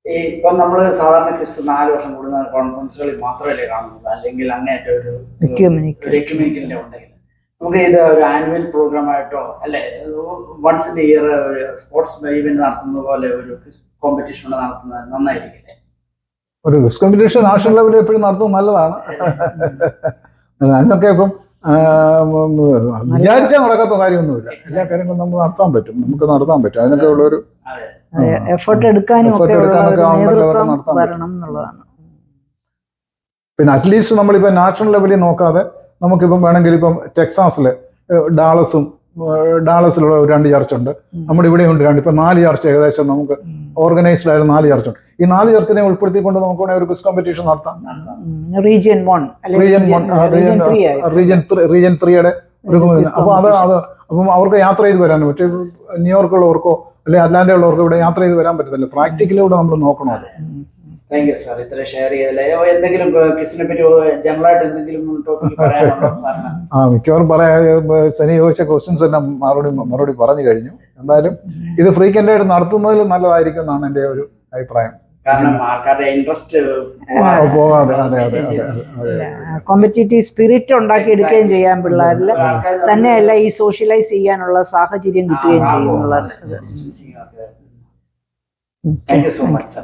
C: ഇപ്പം നമ്മൾ സാധാരണ ക്രിസ്തു 4 വർഷം കൂടുന്ന കോൺഫറൻസുകളിൽ മാത്രമല്ലേ കാണുന്നത്, അല്ലെങ്കിൽ അങ്ങേറ്റ ഒരു എക്യുമെനിക്കലിന്റെ ഉണ്ടെങ്കിൽ നമുക്ക് ഇത് ഒരു ആനുവൽ പ്രോഗ്രാം ആയിട്ടോ അല്ലെ വൺസ് ഇൻ ഇയർ ഒരു സ്പോർട്സ് ഇവന്റ് നടത്തുന്ന പോലെ ഒരു കോമ്പറ്റീഷൻ നടത്തുന്നത് നന്നായിരിക്കില്ലേ?
B: ഒരു ക്വിസ് കോമ്പറ്റീഷൻ നാഷണൽ ലെവലിൽ എപ്പോഴും നടത്തുന്നത് നല്ലതാണ്. അതിനൊക്കെ ഇപ്പം വിചാരിച്ചാൽ നടക്കാത്ത കാര്യമൊന്നുമില്ല. എല്ലാ കാര്യങ്ങളും നമുക്ക് നടത്താൻ പറ്റും. അതിനൊക്കെ ഉള്ളൊരു
A: എഫേർട്ട് എടുക്കാനും
B: പിന്നെ അറ്റ്ലീസ്റ്റ് നമ്മളിപ്പോ നാഷണൽ ലെവലിൽ നോക്കാതെ നമുക്കിപ്പം വേണമെങ്കിൽ ഇപ്പം ടെക്സാസില് ഡാളസും ഡാളസിലുള്ള ഒരു 2 ചർച്ചുണ്ട്, നമ്മുടെ ഇവിടെ ഉണ്ട് 2, ഇപ്പൊ 4 ചർച്ച് ഏകദേശം നമുക്ക് ഓർഗനൈസ്ഡ് ആയ 4 ചർച്ചുണ്ട്. ഈ 4 ചർച്ചിനെ ഉൾപ്പെടുത്തിക്കൊണ്ട് നമുക്ക് വേണമെങ്കിൽ ഒരു ക്വിസ് കോമ്പറ്റീഷൻ നടത്താം.
A: റീജിയൻ 1
B: റീജിയൻ 3യുടെ ഒരു അപ്പൊ അപ്പം അവർക്ക് യാത്ര ചെയ്ത് വരാനും മറ്റേ ന്യൂയോർക്കുള്ളവർക്കോ അല്ലെങ്കിൽ അറ്റ്ലാന്റ ഉള്ളവർക്കോ ഇവിടെ യാത്ര ചെയ്ത് വരാൻ പറ്റത്തില്ല. പ്രാക്ടിക്കലിലൂടെ നമ്മൾ നോക്കണമല്ലോ.
C: താങ്ക് യു സാർ, ഇത്ര ഷെയർ ചെയ്തല്ലേ. എന്തെങ്കിലും ക്വിസിനെ പറ്റി ജനറൽ ആയിട്ട് എന്തെങ്കിലും ടോപ്പിക് പറയാനുണ്ടോ സാറിന്?
B: മിക്കവാറും സനി ചോദിച്ച ക്വസ്റ്റ്യൻസ് എല്ലാം മറുപടി പറഞ്ഞു കഴിഞ്ഞു. എന്തായാലും ഇത് ഫ്രീക്വന്റ് ആയിട്ട് നടത്തുന്നതിൽ നല്ലതായിരിക്കും എന്നാണ് എൻ്റെ ഒരു അഭിപ്രായം.
C: കാരണം ആൾക്കാരുടെ ഇൻട്രസ്റ്റ്
B: പോകാതെ
A: കോമ്പറ്റേറ്റീവ് സ്പിരിറ്റ് ഉണ്ടാക്കി എടുക്കുകയും ചെയ്യാൻ പിള്ളേരിൽ തന്നെയല്ല ഈ സോഷ്യലൈസ് ചെയ്യാനുള്ള സാഹചര്യം കിട്ടുകയും ചെയ്യുന്നുള്ളത്.
C: Thank you so much.